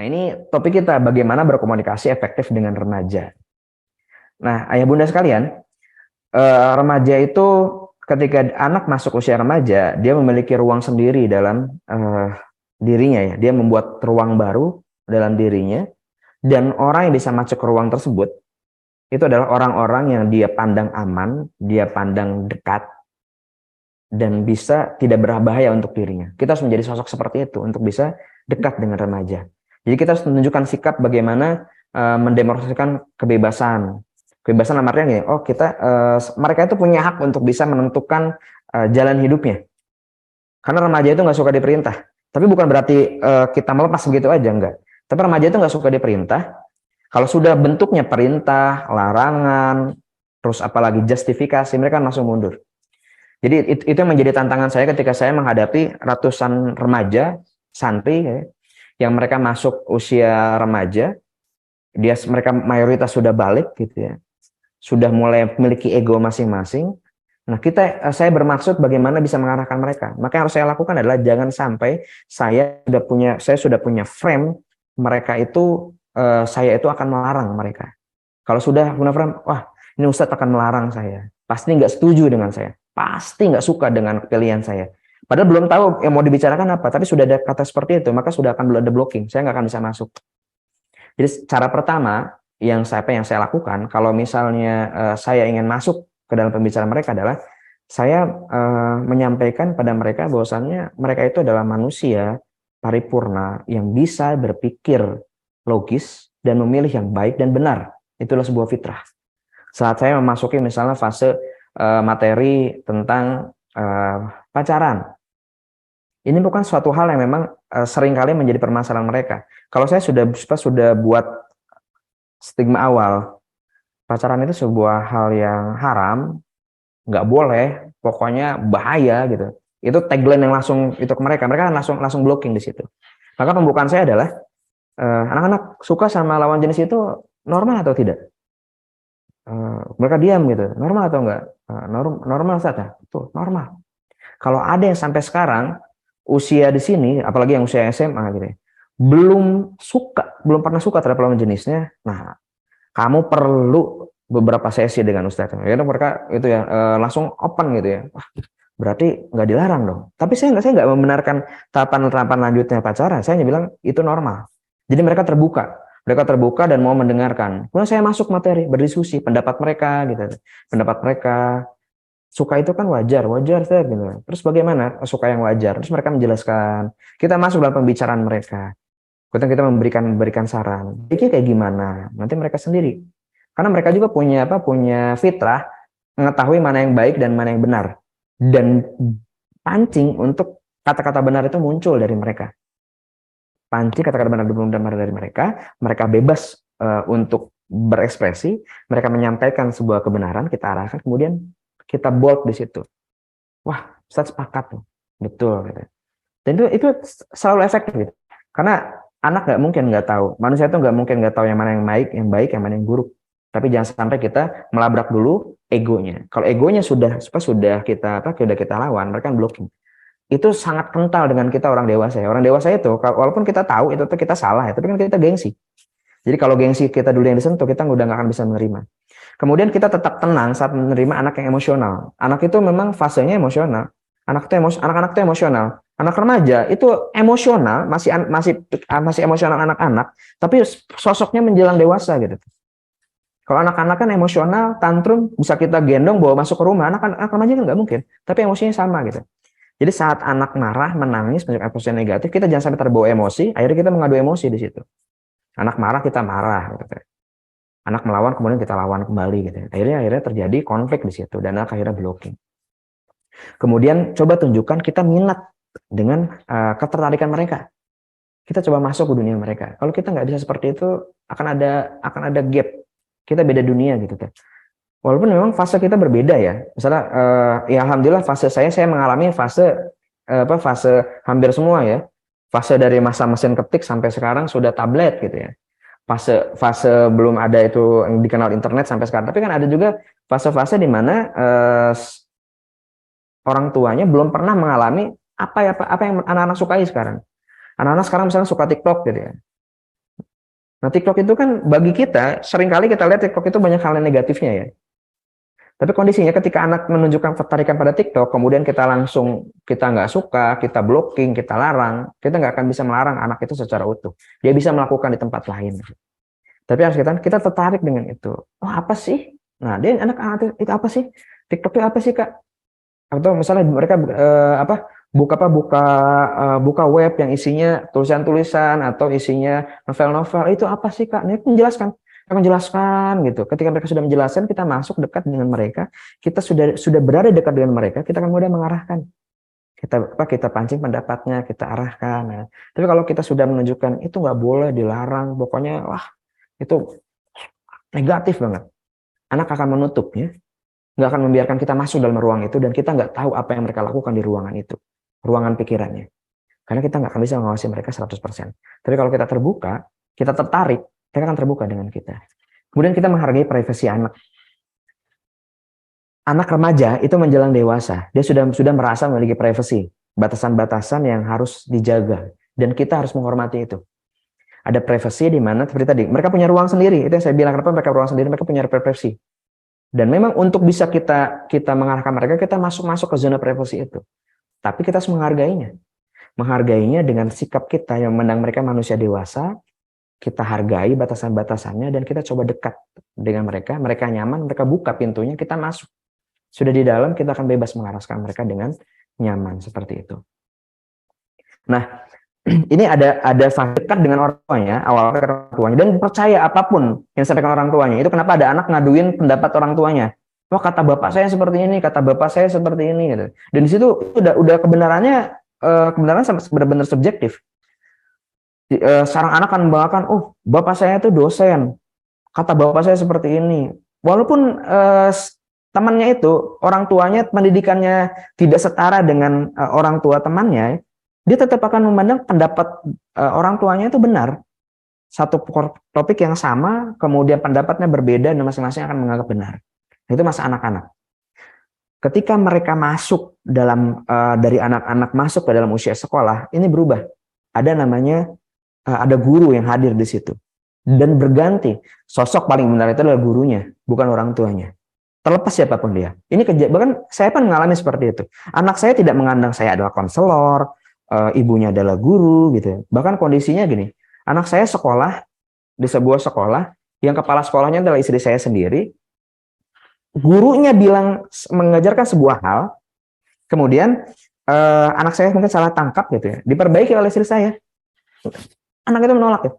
Nah, ini topik kita, bagaimana berkomunikasi efektif dengan remaja. Nah, ayah bunda sekalian, remaja itu ketika anak masuk usia remaja, dia memiliki ruang sendiri dalam dirinya ya. Dia membuat ruang baru dalam dirinya, dan orang yang bisa masuk ke ruang tersebut itu adalah orang-orang yang dia pandang aman, dia pandang dekat, dan bisa tidak berbahaya untuk dirinya. Kita harus menjadi sosok seperti itu untuk bisa dekat dengan remaja. Jadi kita harus menunjukkan sikap bagaimana mendemonstrasikan kebebasan. Kebebasan dalam artian gini, oh kita mereka itu punya hak untuk bisa menentukan jalan hidupnya. Karena remaja itu nggak suka diperintah. Tapi bukan berarti kita melepas begitu aja, enggak. Tapi remaja itu nggak suka diperintah. Kalau sudah bentuknya perintah, larangan, terus apalagi justifikasi, mereka langsung mundur. Jadi itu yang menjadi tantangan saya ketika saya menghadapi ratusan remaja santri ya, yang mereka masuk usia remaja, mereka mayoritas sudah balik gitu ya, sudah mulai memiliki ego masing-masing. Nah, saya bermaksud bagaimana bisa mengarahkan mereka. Maka yang harus saya lakukan adalah jangan sampai saya sudah punya frame mereka itu saya itu akan melarang mereka. Kalau sudah punya frame, wah ini Ustadz akan melarang saya, pasti nggak setuju dengan saya, pasti nggak suka dengan pilihan saya. Padahal belum tahu yang mau dibicarakan apa, tapi sudah ada kata seperti itu, maka sudah akan ada blocking, saya nggak akan bisa masuk. Jadi cara pertama yang saya lakukan, kalau misalnya saya ingin masuk ke dalam pembicaraan mereka adalah saya menyampaikan pada mereka bahwasannya mereka itu adalah manusia paripurna yang bisa berpikir logis dan memilih yang baik dan benar. Itulah sebuah fitrah. Saat saya memasuki misalnya fase materi tentang pacaran, ini bukan suatu hal yang memang seringkali menjadi permasalahan mereka. Kalau saya sudah buat stigma awal, pacaran itu sebuah hal yang haram, nggak boleh, pokoknya bahaya gitu. Itu tagline yang langsung itu ke mereka kan langsung blocking di situ. Maka pembukaan saya adalah anak-anak suka sama lawan jenis itu normal atau tidak? Mereka diam gitu, normal atau enggak? Normal saja, tuh normal. Kalau ada yang sampai sekarang usia di sini, apalagi yang usia SMA gitu, belum pernah suka terhadap lawan jenisnya, nah kamu perlu beberapa sesi dengan Ustadz. Ya, mereka itu ya langsung open gitu ya. Wah, berarti nggak dilarang dong. Tapi saya nggak membenarkan tahapan lanjutnya pacaran. Saya hanya bilang itu normal. Jadi mereka terbuka dan mau mendengarkan. Kemudian saya masuk materi, berdiskusi pendapat mereka gitu. Pendapat mereka suka itu kan wajar saya gitu. Terus bagaimana suka yang wajar? Terus mereka menjelaskan. Kita masuk dalam pembicaraan mereka. Kemudian kita memberikan saran. Jadi kayak gimana? Nanti mereka sendiri. Karena mereka juga punya fitrah mengetahui mana yang baik dan mana yang benar. Dan pancing untuk kata-kata benar itu muncul dari mereka. Pancing kata-kata benar dari mereka bebas untuk berekspresi, mereka menyampaikan sebuah kebenaran, kita arahkan, kemudian kita bold di situ. Wah, saya sepakat tuh. Betul gitu. Dan itu selalu efektif gitu. Karena anak nggak tahu, manusia itu nggak mungkin nggak tahu yang mana yang baik, yang mana yang buruk. Tapi jangan sampai kita melabrak dulu egonya. Kalau egonya sudah kita lawan, mereka kan blocking. Itu sangat kental dengan kita orang dewasa ya. Orang dewasa itu, walaupun kita tahu itu kita salah ya, tapi kan kita gengsi. Jadi kalau gengsi kita dulu yang disentuh, kita udah nggak akan bisa menerima. Kemudian kita tetap tenang saat menerima anak yang emosional. Anak itu memang fasenya emosional. Anak-anak itu emosional. Anak remaja itu emosional, masih emosional anak-anak, tapi sosoknya menjelang dewasa gitu. Kalau anak-anak kan emosional, tantrum, bisa kita gendong bawa masuk ke rumah. Anak remaja kan nggak mungkin, tapi emosinya sama gitu. Jadi saat anak marah, menangis, menunjukkan emosi negatif, kita jangan sampai terbawa emosi, akhirnya kita mengadu emosi di situ. Anak marah, kita marah gitu. Anak melawan, kemudian kita lawan kembali gitu. Akhirnya terjadi konflik di situ dan anak akhirnya blocking. Kemudian coba tunjukkan kita minat dengan ketertarikan mereka. Kita coba masuk ke dunia mereka. Kalau kita nggak bisa seperti itu, akan ada gap. Kita beda dunia gitu kan. Walaupun memang fase kita berbeda ya. Misalnya ya alhamdulillah fase saya mengalami fase hampir semua ya. Fase dari masa mesin ketik sampai sekarang sudah tablet gitu ya. Fase belum ada itu yang dikenal internet sampai sekarang. Tapi kan ada juga fase-fase di mana orang tuanya belum pernah mengalami apa yang anak-anak sukai sekarang. Anak-anak sekarang misalnya suka TikTok gitu ya. Nah, TikTok itu kan bagi kita, seringkali kita lihat TikTok itu banyak hal yang negatifnya ya. Tapi kondisinya ketika anak menunjukkan ketertarikan pada TikTok, kemudian kita nggak suka, kita blocking, kita larang, kita nggak akan bisa melarang anak itu secara utuh. Dia bisa melakukan di tempat lain. Tapi harus kita tertarik dengan itu. Oh, apa sih? Nah, dia anak itu apa sih? TikTok itu apa sih, Kak? Atau misalnya mereka buka web yang isinya tulisan-tulisan atau isinya novel-novel, itu apa sih, Kak? Ini menjelaskan gitu. Ketika mereka sudah menjelaskan, kita masuk dekat dengan mereka, kita sudah berada dekat dengan mereka, kita akan mudah mengarahkan. Kita pancing pendapatnya, kita arahkan. Nah, tapi kalau kita sudah menunjukkan itu nggak boleh, dilarang, pokoknya wah itu negatif banget. Anak akan menutup ya, nggak akan membiarkan kita masuk dalam ruang itu, dan kita nggak tahu apa yang mereka lakukan di ruangan itu, ruangan pikirannya. Karena kita nggak akan bisa mengawasi mereka 100%. Tapi kalau kita terbuka, kita tertarik, mereka akan terbuka dengan kita. Kemudian kita menghargai privasi anak. Anak remaja itu menjelang dewasa, dia sudah merasa memiliki privasi, batasan-batasan yang harus dijaga, dan kita harus menghormati itu. Ada privasi di mana seperti tadi, mereka punya ruang sendiri. Itu yang saya bilang, kenapa mereka ruang sendiri, mereka punya privasi. Dan memang untuk bisa kita mengarahkan mereka, kita masuk ke zona privasi itu. Tapi kita harus menghargainya dengan sikap kita yang memandang mereka manusia dewasa. Kita hargai batasan-batasannya dan kita coba dekat dengan mereka. Mereka nyaman, mereka buka pintunya, kita masuk. Sudah di dalam, kita akan bebas mengarahkan mereka dengan nyaman seperti itu. Nah, ini ada dekat dengan orang tuanya, awalnya orang tuanya, dan percaya apapun yang disampaikan orang tuanya. Itu kenapa ada anak ngaduin pendapat orang tuanya. Wah, kata bapak saya seperti ini, kata bapak saya seperti ini, gitu. Dan di situ udah kebenaran benar-benar subjektif. Seorang anak akan membanggakan, oh, bapak saya itu dosen, kata bapak saya seperti ini. Walaupun temannya itu, orang tuanya pendidikannya tidak setara dengan orang tua temannya, dia tetap akan memandang pendapat orang tuanya itu benar. Satu topik yang sama, kemudian pendapatnya berbeda, dan masing-masing akan menganggap benar. Itu masa anak-anak. Ketika mereka masuk dari anak-anak masuk ke dalam usia sekolah, ini berubah. Ada guru yang hadir di situ. Dan berganti. Sosok paling benar itu adalah gurunya, bukan orang tuanya. Terlepas siapapun dia. Bahkan saya pun mengalami seperti itu. Anak saya tidak mengandang saya adalah konselor, ibunya adalah guru gitu. Bahkan kondisinya gini, anak saya sekolah di sebuah sekolah yang kepala sekolahnya adalah istri saya sendiri. Gurunya mengajarkan sebuah hal, kemudian anak saya mungkin salah tangkap gitu ya, diperbaiki oleh istri saya. Anak itu menolak ya.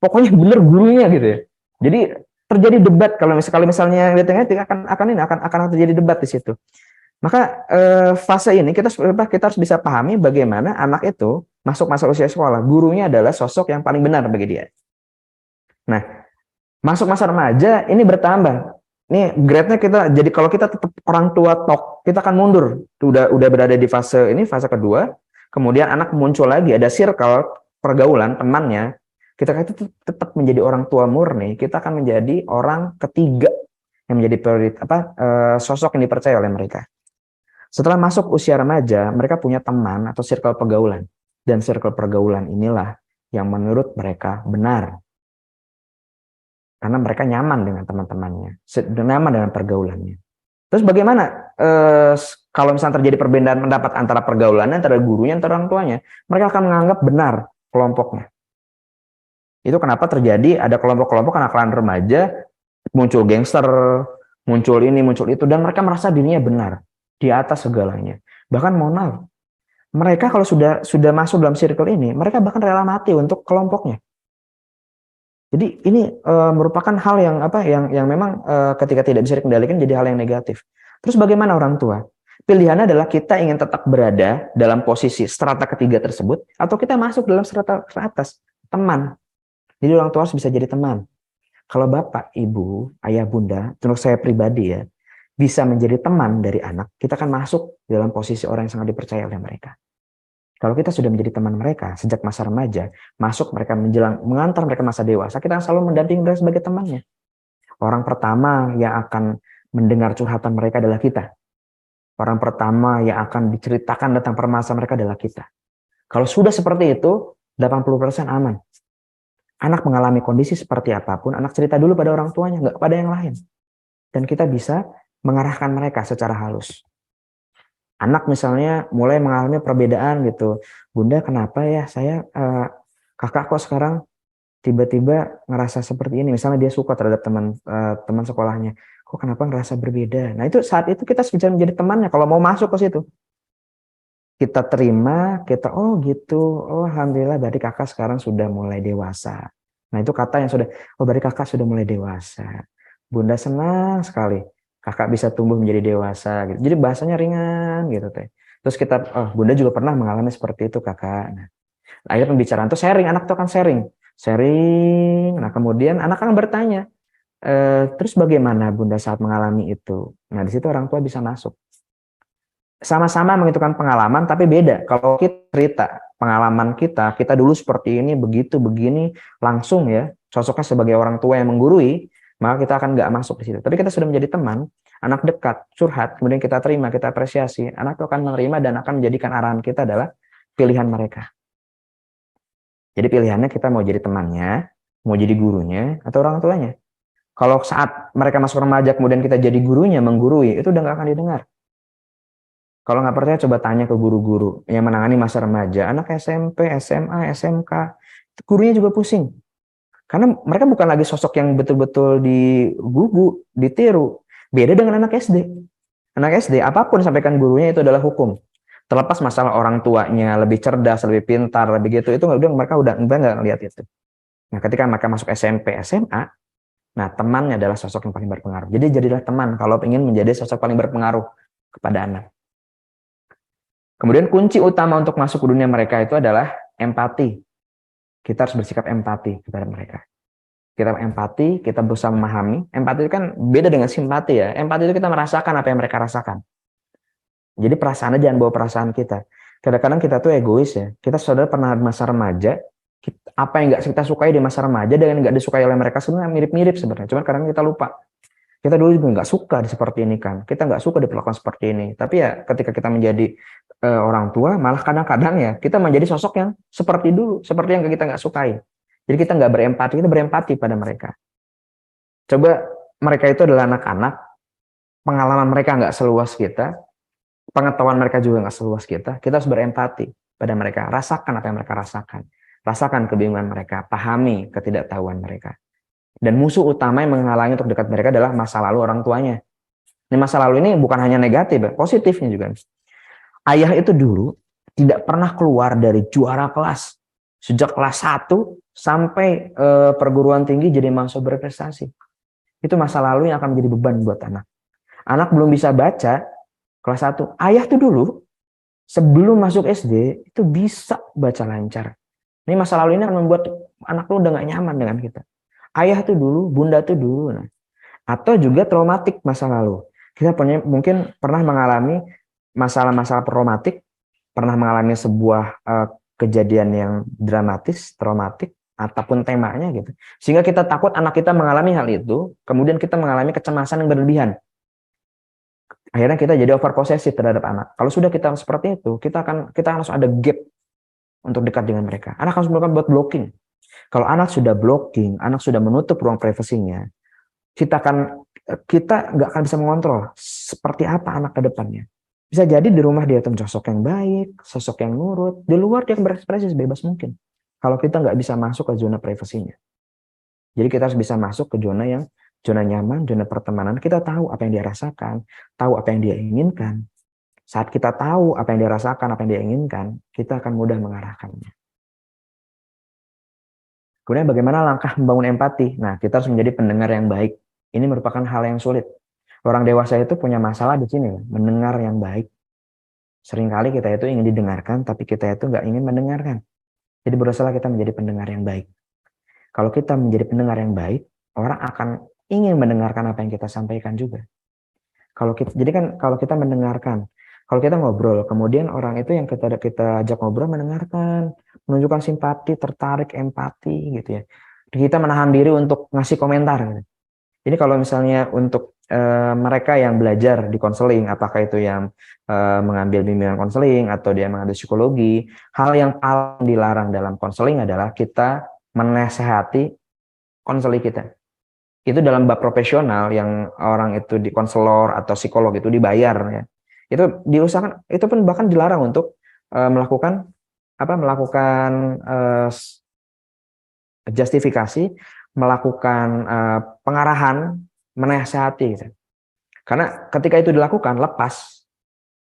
Pokoknya benar gurunya gitu ya. Jadi terjadi debat kalau misalnya di tengah akan terjadi debat di situ. Maka fase ini kita harus bisa pahami bagaimana anak itu masuk masa usia sekolah. Gurunya adalah sosok yang paling benar bagi dia. Nah, masuk masa remaja ini bertambah. Ini grade-nya jadi kalau kita tetap orang tua kita akan mundur. Udah berada di fase kedua. Kemudian anak muncul lagi, ada circle pergaulan temannya. Kita tetap menjadi orang tua murni, kita akan menjadi orang ketiga yang menjadi sosok yang dipercaya oleh mereka. Setelah masuk usia remaja, mereka punya teman atau circle pergaulan. Dan circle pergaulan inilah yang menurut mereka benar. Karena mereka nyaman dengan teman-temannya, nyaman dengan pergaulannya. Terus bagaimana kalau misalnya terjadi perbedaan pendapat antara pergaulannya, antara gurunya, antara orang tuanya, mereka akan menganggap benar kelompoknya. Itu kenapa terjadi ada kelompok-kelompok anak-anak remaja, muncul gangster, muncul ini, muncul itu, dan mereka merasa dirinya benar, di atas segalanya. Bahkan mohon maaf, mereka kalau sudah masuk dalam circle ini, mereka bahkan rela mati untuk kelompoknya. Jadi ini merupakan hal yang memang ketika tidak bisa dikendalikan jadi hal yang negatif. Terus bagaimana orang tua? Pilihannya adalah kita ingin tetap berada dalam posisi strata ketiga tersebut, atau kita masuk dalam strata ke atas, teman. Jadi orang tua harus bisa jadi teman. Kalau bapak, ibu, ayah, bunda, untuk saya pribadi ya, bisa menjadi teman dari anak, kita akan masuk dalam posisi orang yang sangat dipercaya oleh mereka. Kalau kita sudah menjadi teman mereka sejak masa remaja, masuk mereka mengantar mereka masa dewasa, kita akan selalu mendampingi mereka sebagai temannya. Orang pertama yang akan mendengar curhatan mereka adalah kita. Orang pertama yang akan diceritakan tentang permasalahan mereka adalah kita. Kalau sudah seperti itu, 80% aman. Anak mengalami kondisi seperti apapun, anak cerita dulu pada orang tuanya, nggak pada yang lain. Dan kita bisa mengarahkan mereka secara halus. Anak misalnya mulai mengalami perbedaan gitu. Bunda, kenapa ya kakak kok sekarang tiba-tiba ngerasa seperti ini? Misalnya dia suka terhadap teman sekolahnya. Kok kenapa ngerasa berbeda? Nah, itu saat itu kita bisa menjadi temannya kalau mau masuk ke situ. Kita terima, oh gitu, oh alhamdulillah berarti kakak sekarang sudah mulai dewasa. Nah itu kata yang sudah, oh berarti kakak sudah mulai dewasa. Bunda senang sekali, kakak bisa tumbuh menjadi dewasa. Gitu. Jadi bahasanya ringan gitu teh. Terus kita, oh Bunda juga pernah mengalami seperti itu kakak. Nah, akhirnya pembicaraan tuh sharing, anak tuh kan sharing. Nah kemudian anak kan bertanya, terus bagaimana Bunda saat mengalami itu? Nah di situ orang tua bisa masuk. Sama-sama mengitukan pengalaman tapi beda. Kalau kita cerita pengalaman kita dulu seperti ini, begitu, begini, langsung ya, sosoknya sebagai orang tua yang menggurui, maka kita akan nggak masuk di situ. Tapi kita sudah menjadi teman, anak dekat, curhat, kemudian kita terima, kita apresiasi, anak itu akan menerima dan akan menjadikan arahan kita adalah pilihan mereka. Jadi pilihannya kita mau jadi temannya, mau jadi gurunya, atau orang tuanya. Kalau saat mereka masuk remaja kemudian kita jadi gurunya, menggurui, itu udah nggak akan didengar. Kalau nggak percaya coba tanya ke guru-guru yang menangani masa remaja, anak SMP, SMA, SMK, gurunya juga pusing. Karena mereka bukan lagi sosok yang betul-betul digugu, ditiru. Beda dengan anak SD. Anak SD, apapun sampaikan gurunya itu adalah hukum. Terlepas masalah orang tuanya lebih cerdas, lebih pintar, lebih gitu, itu mereka udah nggak ngelihat itu. Nah, ketika mereka masuk SMP, SMA, nah temannya adalah sosok yang paling berpengaruh. Jadi jadilah teman kalau ingin menjadi sosok paling berpengaruh kepada anak. Kemudian kunci utama untuk masuk ke dunia mereka itu adalah empati. Kita harus bersikap empati kepada mereka. Kita empati, kita berusaha memahami. Empati itu kan beda dengan simpati ya. Empati itu kita merasakan apa yang mereka rasakan. Jadi perasaannya jangan bawa perasaan kita. Kadang-kadang kita tuh egois ya. Kita saudara pernah di masa remaja, apa yang nggak kita sukai di masa remaja dengan nggak disukai oleh mereka sebenarnya mirip-mirip sebenarnya. Cuman kadang kita lupa. Kita dulu juga nggak suka seperti ini kan. Kita nggak suka diperlakukan seperti ini. Tapi ya ketika kita menjadi orang tua, malah kadang-kadang ya kita menjadi sosok yang seperti dulu, seperti yang kita nggak sukai. Jadi kita nggak berempati, kita berempati pada mereka. Coba mereka itu adalah anak-anak, pengalaman mereka nggak seluas kita, pengetahuan mereka juga nggak seluas kita. Kita harus berempati pada mereka, rasakan apa yang mereka rasakan, rasakan kebingungan mereka, pahami ketidaktahuan mereka. Dan musuh utama yang menghalangi untuk dekat mereka adalah masa lalu orang tuanya. Ini masa lalu ini bukan hanya negatif, positifnya juga. Ayah itu dulu tidak pernah keluar dari juara kelas. Sejak kelas 1 sampai perguruan tinggi jadi mahasiswa berprestasi. Itu masa lalu yang akan menjadi beban buat anak. Anak belum bisa baca kelas 1. Ayah tuh dulu sebelum masuk SD itu bisa baca lancar. Ini masa lalu ini akan membuat anak lu udah gak nyaman dengan kita. Ayah tuh dulu, bunda tuh dulu. Nah. Atau juga traumatik masa lalu. Kita mungkin pernah mengalami masalah-masalah traumatik, pernah mengalami sebuah kejadian yang dramatis, traumatik, ataupun temanya gitu. Sehingga kita takut anak kita mengalami hal itu, kemudian kita mengalami kecemasan yang berlebihan. Akhirnya kita jadi over posesif terhadap anak. Kalau sudah kita seperti itu, kita harus ada gap untuk dekat dengan mereka. Anak harus melakukan buat blocking. Kalau anak sudah blocking, anak sudah menutup ruang privasinya, kita nggak akan bisa mengontrol seperti apa anak ke depannya. Bisa jadi di rumah dia itu sosok yang baik, sosok yang nurut. Di luar dia berekspresi sebebas mungkin. Kalau kita nggak bisa masuk ke zona privasinya. Jadi kita harus bisa masuk ke zona nyaman, zona pertemanan. Kita tahu apa yang dia rasakan, tahu apa yang dia inginkan. Saat kita tahu apa yang dia rasakan, apa yang dia inginkan, kita akan mudah mengarahkannya. Kemudian bagaimana langkah membangun empati? Nah, kita harus menjadi pendengar yang baik. Ini merupakan hal yang sulit. Orang dewasa itu punya masalah di sini, mendengar yang baik. Seringkali kita itu ingin didengarkan, tapi kita itu nggak ingin mendengarkan. Jadi berusaha kita menjadi pendengar yang baik. Kalau kita menjadi pendengar yang baik, orang akan ingin mendengarkan apa yang kita sampaikan juga. Kalau kita mendengarkan, kalau kita ngobrol, kemudian orang itu yang kita ajak ngobrol mendengarkan, menunjukkan simpati, tertarik, empati, gitu ya. Kita menahan diri untuk ngasih komentar. Gitu. Jadi kalau misalnya untuk mereka yang belajar di konseling, apakah itu yang mengambil bimbingan konseling atau dia mengambil psikologi, hal yang paling dilarang dalam konseling adalah kita menasehati konseli kita. Itu dalam bab profesional yang orang itu di konselor atau psikolog itu dibayar ya. Itu diusahakan, itu pun bahkan dilarang untuk melakukan justifikasi, melakukan pengarahan, menasehati gitu. Karena ketika itu dilakukan lepas,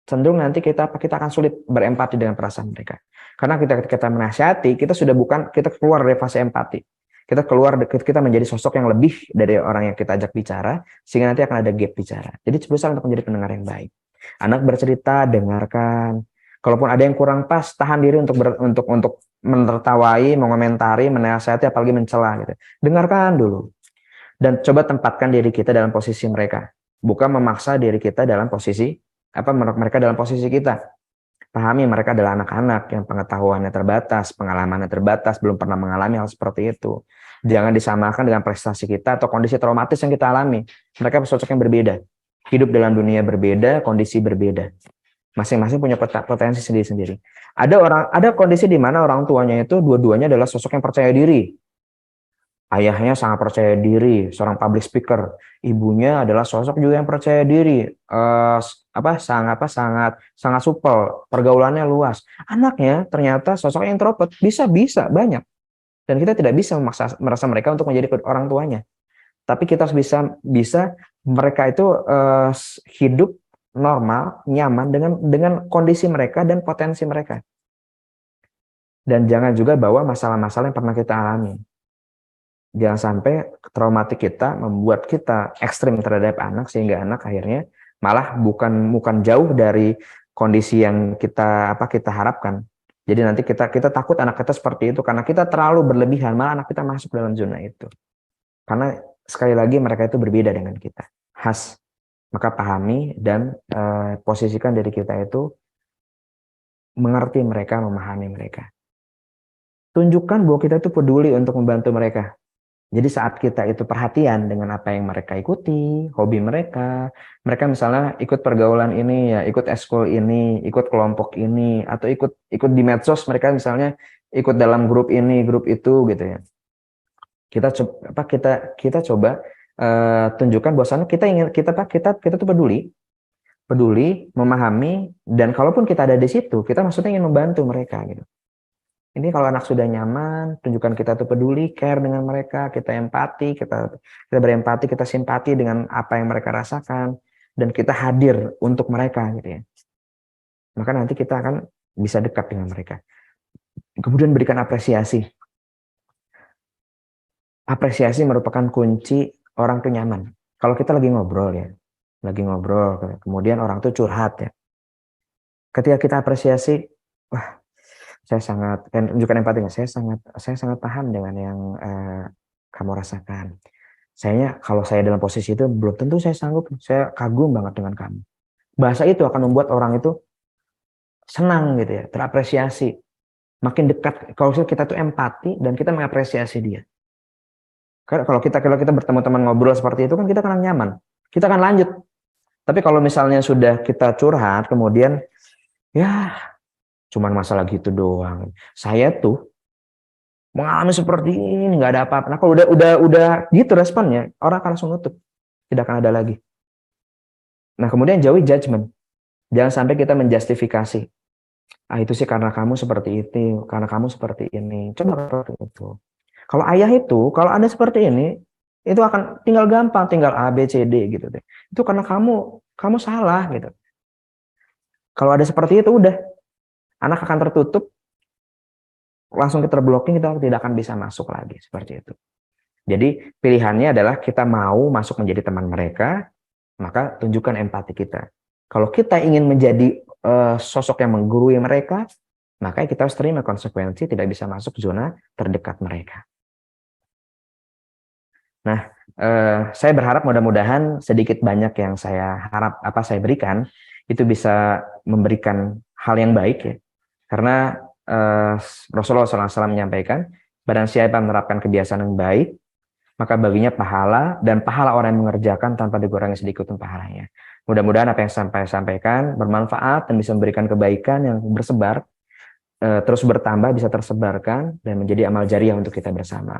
cenderung nanti kita akan sulit berempati dengan perasaan mereka. Karena kita menasihati, kita sudah kita keluar dari fase empati. Kita menjadi sosok yang lebih dari orang yang kita ajak bicara, sehingga nanti akan ada gap bicara. Jadi berusaha untuk menjadi pendengar yang baik. Anak bercerita, dengarkan. Kalaupun ada yang kurang pas, tahan diri untuk menertawai, mengomentari, menasihati, apalagi mencela gitu. Dengarkan dulu. Dan coba tempatkan diri kita dalam posisi mereka. Bukan memaksa diri kita dalam posisi mereka dalam posisi kita. Pahami mereka adalah anak-anak yang pengetahuannya terbatas, pengalamannya terbatas, belum pernah mengalami hal seperti itu. Jangan disamakan dengan prestasi kita atau kondisi traumatis yang kita alami. Mereka sosok yang berbeda. Hidup dalam dunia berbeda, kondisi berbeda. Masing-masing punya potensi sendiri-sendiri. Ada kondisi di mana orang tuanya itu dua-duanya adalah sosok yang percaya diri. Ayahnya sangat percaya diri, seorang public speaker. Ibunya adalah sosok juga yang percaya diri, sangat supel, pergaulannya luas. Anaknya ternyata sosok yang introvert, bisa banyak. Dan kita tidak bisa merasa mereka untuk menjadi orang tuanya. Tapi kita harus bisa mereka itu hidup normal, nyaman dengan kondisi mereka dan potensi mereka. Dan jangan juga bawa masalah-masalah yang pernah kita alami. Jangan sampai traumatik kita membuat kita ekstrim terhadap anak, sehingga anak akhirnya malah bukan jauh dari kondisi yang kita harapkan. Jadi nanti kita takut anak kita seperti itu karena kita terlalu berlebihan, malah anak kita masuk dalam zona itu. Karena sekali lagi mereka itu berbeda dengan kita, khas. Maka pahami dan posisikan diri kita itu mengerti mereka, memahami mereka. Tunjukkan bahwa kita itu peduli untuk membantu mereka. Jadi saat kita itu perhatian dengan apa yang mereka ikuti, hobi mereka misalnya ikut pergaulan ini ya, ikut eskul ini, ikut kelompok ini, atau ikut di medsos, mereka misalnya ikut dalam grup ini, grup itu gitu ya. Kita coba tunjukkan bahwasannya kita tuh peduli, memahami, dan kalaupun kita ada di situ, kita maksudnya ingin membantu mereka gitu. Ini kalau anak sudah nyaman, tunjukkan kita tuh peduli, care dengan mereka, kita empati, kita berempati, kita simpati dengan apa yang mereka rasakan, dan kita hadir untuk mereka gitu ya. Maka nanti kita akan bisa dekat dengan mereka. Kemudian berikan apresiasi. Apresiasi merupakan kunci orang tuh nyaman. Kalau kita lagi ngobrol, kemudian orang tuh curhat ya. Ketika kita apresiasi, wah, saya sangat tunjukkan empati. Saya sangat paham dengan yang kamu rasakan. Kalau saya dalam posisi itu belum tentu saya sanggup. Saya kagum banget dengan kamu. Bahasa itu akan membuat orang itu senang gitu ya, terapresiasi, makin dekat. Kalau kita tuh empati dan kita mengapresiasi dia. Karena kalau kita bertemu teman ngobrol seperti itu kan kita akan nyaman. Kita akan lanjut. Tapi kalau misalnya sudah kita curhat kemudian ya cuman masalah gitu doang. Saya tuh mengalami seperti ini, nggak ada apa-apa. Nah, kalau udah gitu responnya, orang akan langsung nutup. Tidak akan ada lagi. Nah, kemudian jauhi judgment. Jangan sampai kita menjustifikasi. Itu sih karena kamu seperti itu, karena kamu seperti ini. Coba seperti itu. Kalau ayah itu, kalau Anda seperti ini, itu akan tinggal gampang, tinggal A, B, C, D gitu deh. Itu karena kamu salah gitu. Kalau ada seperti itu udah, anak akan tertutup, langsung kita terblocking, kita tidak akan bisa masuk lagi seperti itu. Jadi pilihannya adalah kita mau masuk menjadi teman mereka, maka tunjukkan empati kita. Kalau kita ingin menjadi sosok yang menggurui mereka, maka kita harus terima konsekuensi tidak bisa masuk zona terdekat mereka. Nah, saya berharap mudah-mudahan sedikit banyak yang saya berikan itu bisa memberikan hal yang baik ya. Karena Rasulullah SAW menyampaikan, barang siapa menerapkan kebiasaan yang baik, maka baginya pahala, dan pahala orang yang mengerjakan tanpa dikurangi sedikit pun pahalanya. Mudah-mudahan apa yang saya sampaikan bermanfaat dan bisa memberikan kebaikan yang bersebar terus bertambah, bisa tersebarkan dan menjadi amal jariah untuk kita bersama.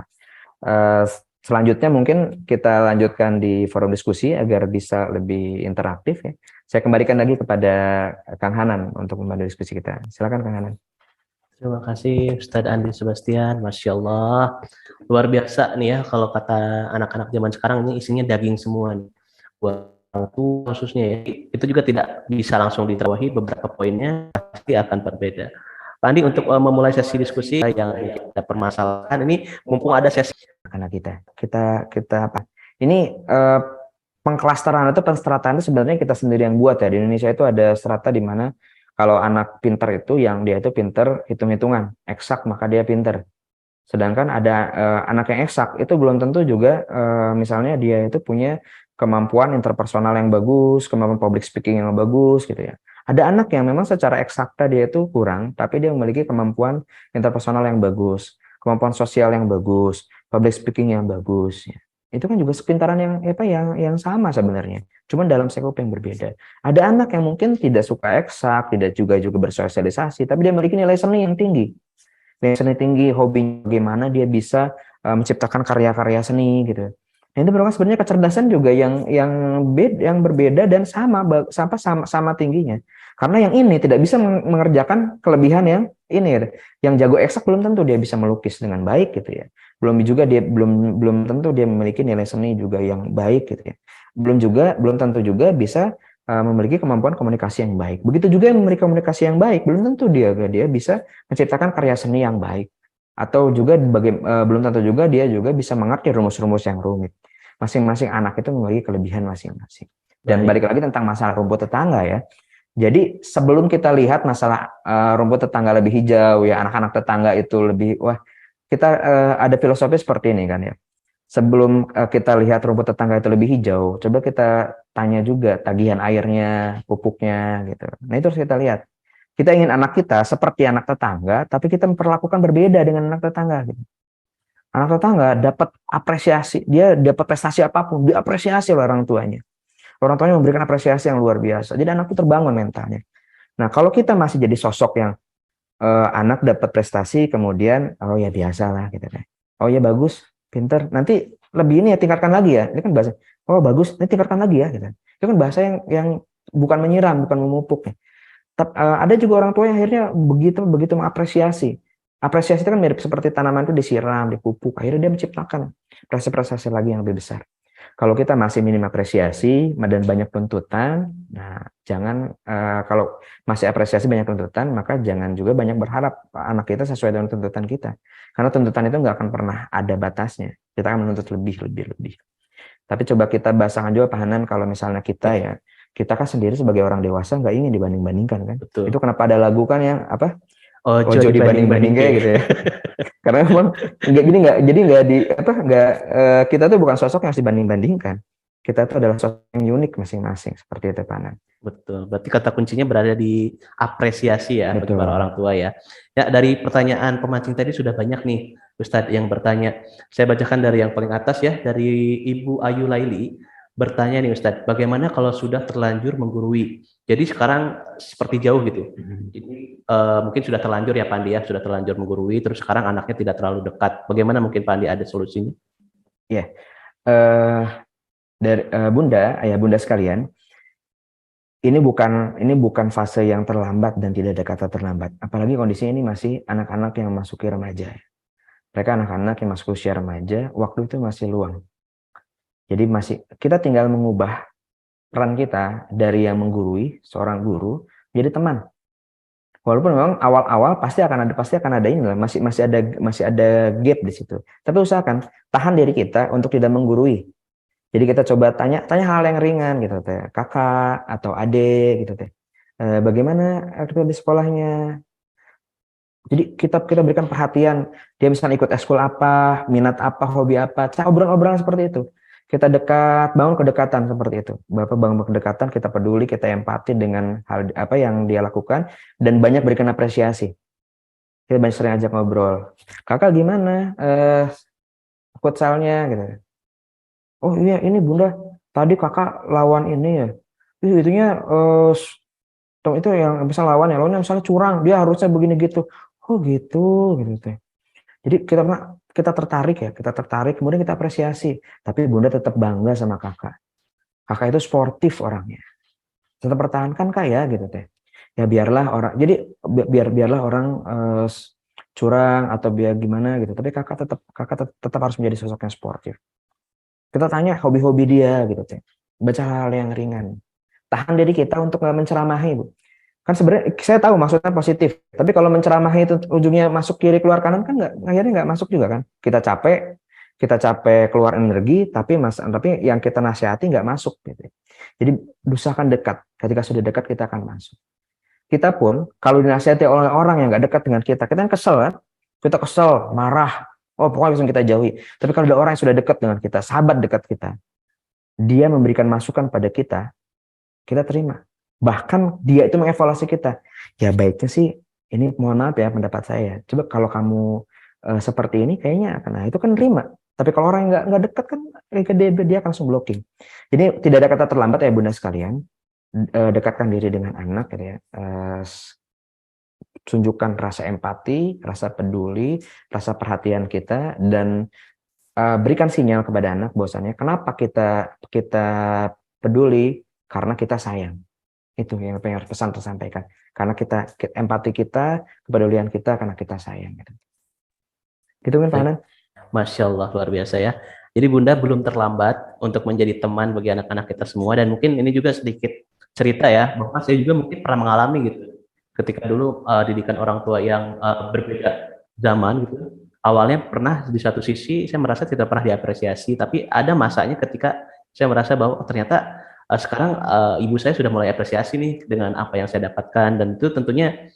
Selanjutnya mungkin kita lanjutkan di forum diskusi agar bisa lebih interaktif ya. Saya kembalikan lagi kepada Kang Hanan untuk membantu diskusi kita. Silakan Kang Hanan. Terima kasih Ustadz Andi Sebastian, Masya Allah. Luar biasa nih ya, kalau kata anak-anak zaman sekarang ini isinya daging semua nih. Buat orang tua khususnya ya, itu juga tidak bisa langsung diterawih, beberapa poinnya pasti akan berbeda. Pak Andi, untuk memulai sesi diskusi yang kita permasalahkan ini, mumpung ada sesi karena kita apa? Ini pengklasteran atau penstrataan itu sebenarnya kita sendiri yang buat ya. Di Indonesia itu ada strata di mana kalau anak pinter itu yang dia itu pinter hitung-hitungan, eksak maka dia pinter. Sedangkan ada anak yang eksak itu belum tentu juga misalnya dia itu punya kemampuan interpersonal yang bagus, kemampuan public speaking yang bagus gitu ya. Ada anak yang memang secara eksakta dia itu kurang, tapi dia memiliki kemampuan interpersonal yang bagus, kemampuan sosial yang bagus, public speaking yang bagus. Ya. Itu kan juga sepintaran yang sama sebenarnya, cuman dalam skop yang berbeda. Ada anak yang mungkin tidak suka eksak, tidak juga bersosialisasi, tapi dia memiliki nilai seni yang tinggi. Nilai seni tinggi, hobinya bagaimana dia bisa menciptakan karya-karya seni gitu. Nah, itu merupakan sebenarnya kecerdasan juga yang berbeda dan sama tingginya. Karena yang ini tidak bisa mengerjakan kelebihan yang ini gitu. Yang jago eksak belum tentu dia bisa melukis dengan baik gitu ya. Belum tentu dia memiliki nilai seni juga yang baik gitu ya. Belum tentu juga bisa memiliki kemampuan komunikasi yang baik. Begitu juga yang memiliki komunikasi yang baik, belum tentu dia bisa menciptakan karya seni yang baik. Atau juga belum tentu juga dia juga bisa mengerti rumus-rumus yang rumit. Masing-masing anak itu memiliki kelebihan masing-masing. Dan balik lagi tentang masalah rumput tetangga ya. Jadi sebelum kita lihat masalah rumput tetangga lebih hijau ya, anak-anak tetangga itu lebih kita ada filosofi seperti ini kan ya. Sebelum kita lihat rumput tetangga itu lebih hijau, coba kita tanya juga tagihan airnya, pupuknya gitu. Nah itu harus kita lihat. Kita ingin anak kita seperti anak tetangga, tapi kita memperlakukan berbeda dengan anak tetangga. Gitu. Anak tetangga dapat apresiasi, dia dapat prestasi apapun, diapresiasi oleh orang tuanya. Orang tuanya memberikan apresiasi yang luar biasa. Jadi anak itu terbangun mentalnya. Nah kalau kita masih jadi sosok yang anak dapat prestasi, kemudian oh ya biasa lah gitu kan. Oh ya bagus, pinter. Nanti lebih ini ya tingkatkan lagi ya. Ini kan bahasa. Oh bagus, ini tingkatkan lagi ya. Gitu. Itu kan bahasa yang bukan menyiram, bukan memupuk. Ya. Ada juga orang tua yang akhirnya begitu mengapresiasi. Apresiasi itu kan mirip seperti tanaman itu disiram, dipupuk, akhirnya dia menciptakan prestasi-prestasi lagi yang lebih besar. Kalau kita masih minim apresiasi dan banyak tuntutan, nah jangan kalau masih apresiasi banyak tuntutan, maka jangan juga banyak berharap anak kita sesuai dengan tuntutan kita. Karena tuntutan itu nggak akan pernah ada batasnya. Kita akan menuntut lebih. Tapi coba kita bahasakan juga pahanan kalau misalnya kita kan sendiri sebagai orang dewasa nggak ingin dibanding-bandingkan kan. Betul. Itu kenapa ada lagu kan yang apa? Ojo dibanding-bandingkan gitu ya. Karena memang kita tuh bukan sosok yang harus dibanding-bandingkan. Kita tuh adalah sosok yang unik masing-masing seperti itu Panan. Betul. Berarti kata kuncinya berada di apresiasi ya bagi para orang tua ya. Ya dari pertanyaan pemancing tadi sudah banyak nih Ustadz yang bertanya. Saya bacakan dari yang paling atas ya, dari Ibu Ayu Laili bertanya nih Ustadz, bagaimana kalau sudah terlanjur menggurui? Jadi sekarang seperti jauh gitu. Jadi mungkin sudah terlanjur ya Pak Andi ya, sudah terlanjur menggurui, terus sekarang anaknya tidak terlalu dekat. Bagaimana mungkin Pak Andi ada solusinya? Iya. Dari Bunda sekalian, ini bukan fase yang terlambat dan tidak ada kata terlambat. Apalagi kondisinya ini masih anak-anak yang masuki remaja. Mereka anak-anak yang masuk usia remaja, waktu itu masih luang. Jadi kita tinggal mengubah peran kita dari yang menggurui, seorang guru, menjadi teman. Walaupun memang awal-awal pasti akan ada ini lah, masih ada gap di situ. Tapi usahakan tahan diri kita untuk tidak menggurui. Jadi kita coba tanya hal yang ringan gitu teh, kakak atau adik gitu teh. Bagaimana aktivitas di sekolahnya? Jadi kita berikan perhatian, dia misalnya ikut ekskul apa, minat apa, hobi apa, obrolan-obrolan seperti itu. Kita bangun kedekatan seperti itu. Bapak bangun kedekatan, kita peduli, kita empati dengan hal apa yang dia lakukan dan banyak berikan apresiasi. Kita banyak sering ajak ngobrol. Kakak gimana? Futsalnya gitu. Oh iya ini Bunda, tadi kakak lawan ini ya. Itunya itu yang bisa lawannya misalnya curang, dia harusnya begini gitu. oh gitu gitu teh. Jadi kita tertarik ya, kita tertarik, kemudian kita apresiasi. Tapi bunda tetap bangga sama kakak. Kakak itu sportif orangnya. Tetap pertahankan kak ya gitu teh. Ya biarlah orang, jadi biarlah orang curang atau biar gimana gitu. Tapi kakak tetap harus menjadi sosok yang sportif. Kita tanya hobi-hobi dia gitu teh. Baca hal yang ringan. Tahan diri kita untuk nggak menceramahi, Bu. Kan sebenarnya saya tahu maksudnya positif, tapi kalau menceramahi itu ujungnya masuk kiri keluar kanan kan nggak, akhirnya nggak masuk juga kan. Kita capek keluar energi, tapi yang kita nasihati nggak masuk gitu. Jadi usahakan dekat. Ketika sudah dekat kita akan masuk. Kita pun kalau dinasihati oleh orang yang nggak dekat dengan kita kan kesel kan? Kita kesel, marah. Oh pokoknya langsung kita jauhi. Tapi kalau ada orang yang sudah dekat dengan kita, sahabat dekat kita, dia memberikan masukan pada kita terima. Bahkan dia itu mengevaluasi kita. Ya baiknya sih, ini mohon maaf ya pendapat saya. Coba kalau kamu seperti ini kayaknya akan, nah itu kan terima. Tapi kalau orang yang nggak dekat kan, dia akan langsung blocking. Jadi tidak ada kata terlambat ya bunda sekalian. Dekatkan diri dengan anak, gitu ya. Tunjukkan rasa empati, rasa peduli, rasa perhatian kita, dan berikan sinyal kepada anak bahwasannya kenapa kita peduli, karena kita sayang. Itu yang pengen pesan tersampaikan. Karena empati kita, kepedulian kita karena kita sayang. Gitu kan Pak Hanan? Masya Allah, luar biasa ya. Jadi Bunda belum terlambat untuk menjadi teman bagi anak-anak kita semua, dan mungkin ini juga sedikit cerita ya, bahwa saya juga mungkin pernah mengalami gitu. Ketika dulu didikan orang tua yang berbeda zaman gitu. Awalnya pernah di satu sisi saya merasa tidak pernah diapresiasi, tapi ada masanya ketika saya merasa bahwa ternyata sekarang ibu saya sudah mulai apresiasi nih dengan apa yang saya dapatkan, dan itu tentunya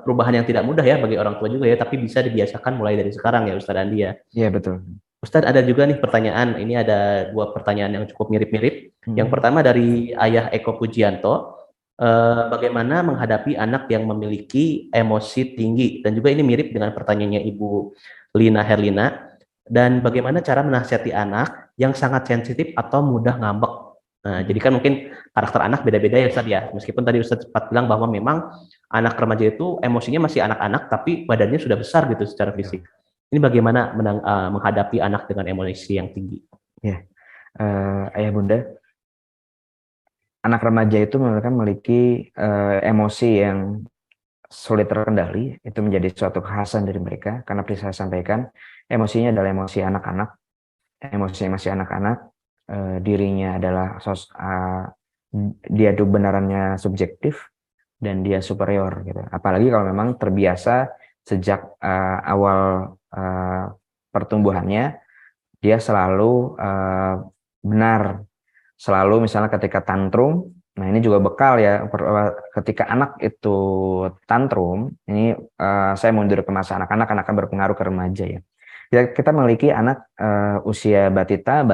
perubahan yang tidak mudah ya bagi orang tua juga ya, tapi bisa dibiasakan mulai dari sekarang ya Ustadz Andi ya. Iya betul. Ustadz, ada juga nih pertanyaan, ini ada dua pertanyaan yang cukup mirip-mirip. Yang pertama dari Ayah Eko Pujianto, bagaimana menghadapi anak yang memiliki emosi tinggi, dan juga ini mirip dengan pertanyaannya Ibu Lina Herlina, dan bagaimana cara menasihati anak yang sangat sensitif atau mudah ngambek. Nah, jadi kan mungkin karakter anak beda-beda ya Ustadz ya, meskipun tadi Ustadz sempat bilang bahwa memang anak remaja itu emosinya masih anak-anak, tapi badannya sudah besar gitu secara fisik. Ini bagaimana menghadapi anak dengan emosi yang tinggi? Ya, ayah bunda, anak remaja itu memiliki emosi yang sulit terkendali. Itu menjadi suatu kekhasan dari mereka, karena seperti saya sampaikan, emosinya adalah emosi anak-anak, emosinya masih anak-anak, dirinya adalah dia tuh benarannya subjektif dan dia superior gitu. Apalagi kalau memang terbiasa sejak awal pertumbuhannya dia selalu benar, selalu misalnya ketika tantrum. Nah ini juga bekal ya, ketika anak itu tantrum, ini saya mundur ke masa anak-anak, akan berpengaruh ke remaja ya. Kita memiliki anak usia balita,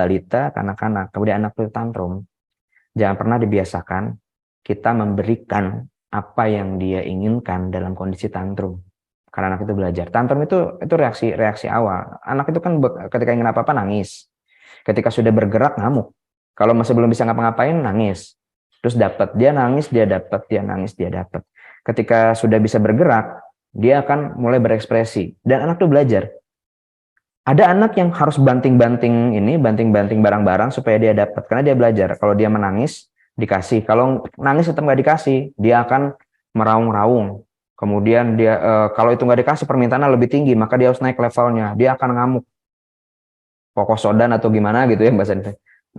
kanak-kanak, kemudian anak itu tantrum. Jangan pernah dibiasakan kita memberikan apa yang dia inginkan dalam kondisi tantrum. Karena anak itu belajar. Tantrum itu reaksi awal. Anak itu kan ketika ingin apa-apa nangis. Ketika sudah bergerak ngamuk. Kalau masih belum bisa ngapa-ngapain nangis. Terus dapat, dia nangis, dia dapat, dia nangis, dia dapat. Ketika sudah bisa bergerak, dia akan mulai berekspresi. Dan anak itu belajar. Ada anak yang harus banting-banting barang-barang supaya dia dapat. Karena dia belajar. Kalau dia menangis, dikasih. Kalau nangis tetap nggak dikasih, dia akan meraung-raung. Kemudian dia kalau itu nggak dikasih, permintaannya lebih tinggi, maka dia harus naik levelnya. Dia akan ngamuk. Pokok sodan atau gimana gitu ya bahasa.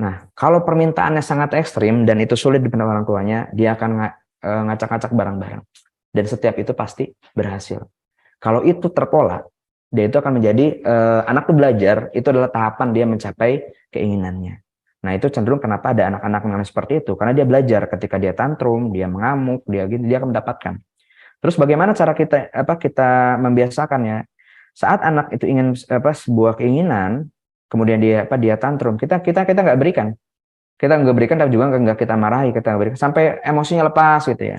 Nah, kalau permintaannya sangat ekstrim dan itu sulit dipenuhi orang tuanya, dia akan ngacak-ngacak barang-barang. Dan setiap itu pasti berhasil. Kalau itu terpola, dia itu akan menjadi anak itu belajar, itu adalah tahapan dia mencapai keinginannya. Nah, itu cenderung kenapa ada anak-anak yang seperti itu, karena dia belajar ketika dia tantrum, dia mengamuk, dia akan mendapatkan. Terus bagaimana cara kita membiasakannya? Saat anak itu ingin sebuah keinginan, kemudian dia tantrum, kita nggak berikan. Kita nggak berikan, tapi juga nggak kita marahi, kita nggak berikan sampai emosinya lepas gitu ya.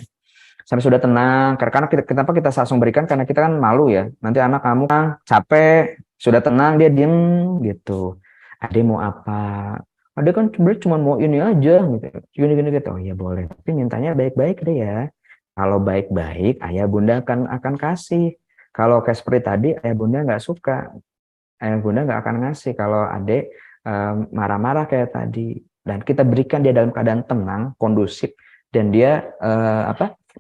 Sampai sudah tenang, karena kenapa kita langsung berikan, karena kita kan malu ya. Nanti anak kamu capek, sudah tenang, dia diem gitu. Adek mau apa? Adek kan sebenarnya cuma mau ini aja gitu. Gini gitu. Oh ya boleh, tapi mintanya baik-baik deh ya. Kalau baik-baik, ayah bunda akan kasih. Kalau kayak seperti tadi, ayah bunda nggak suka, ayah bunda nggak akan ngasih kalau adik marah-marah kayak tadi, dan kita berikan dia dalam keadaan tenang, kondusif, dan dia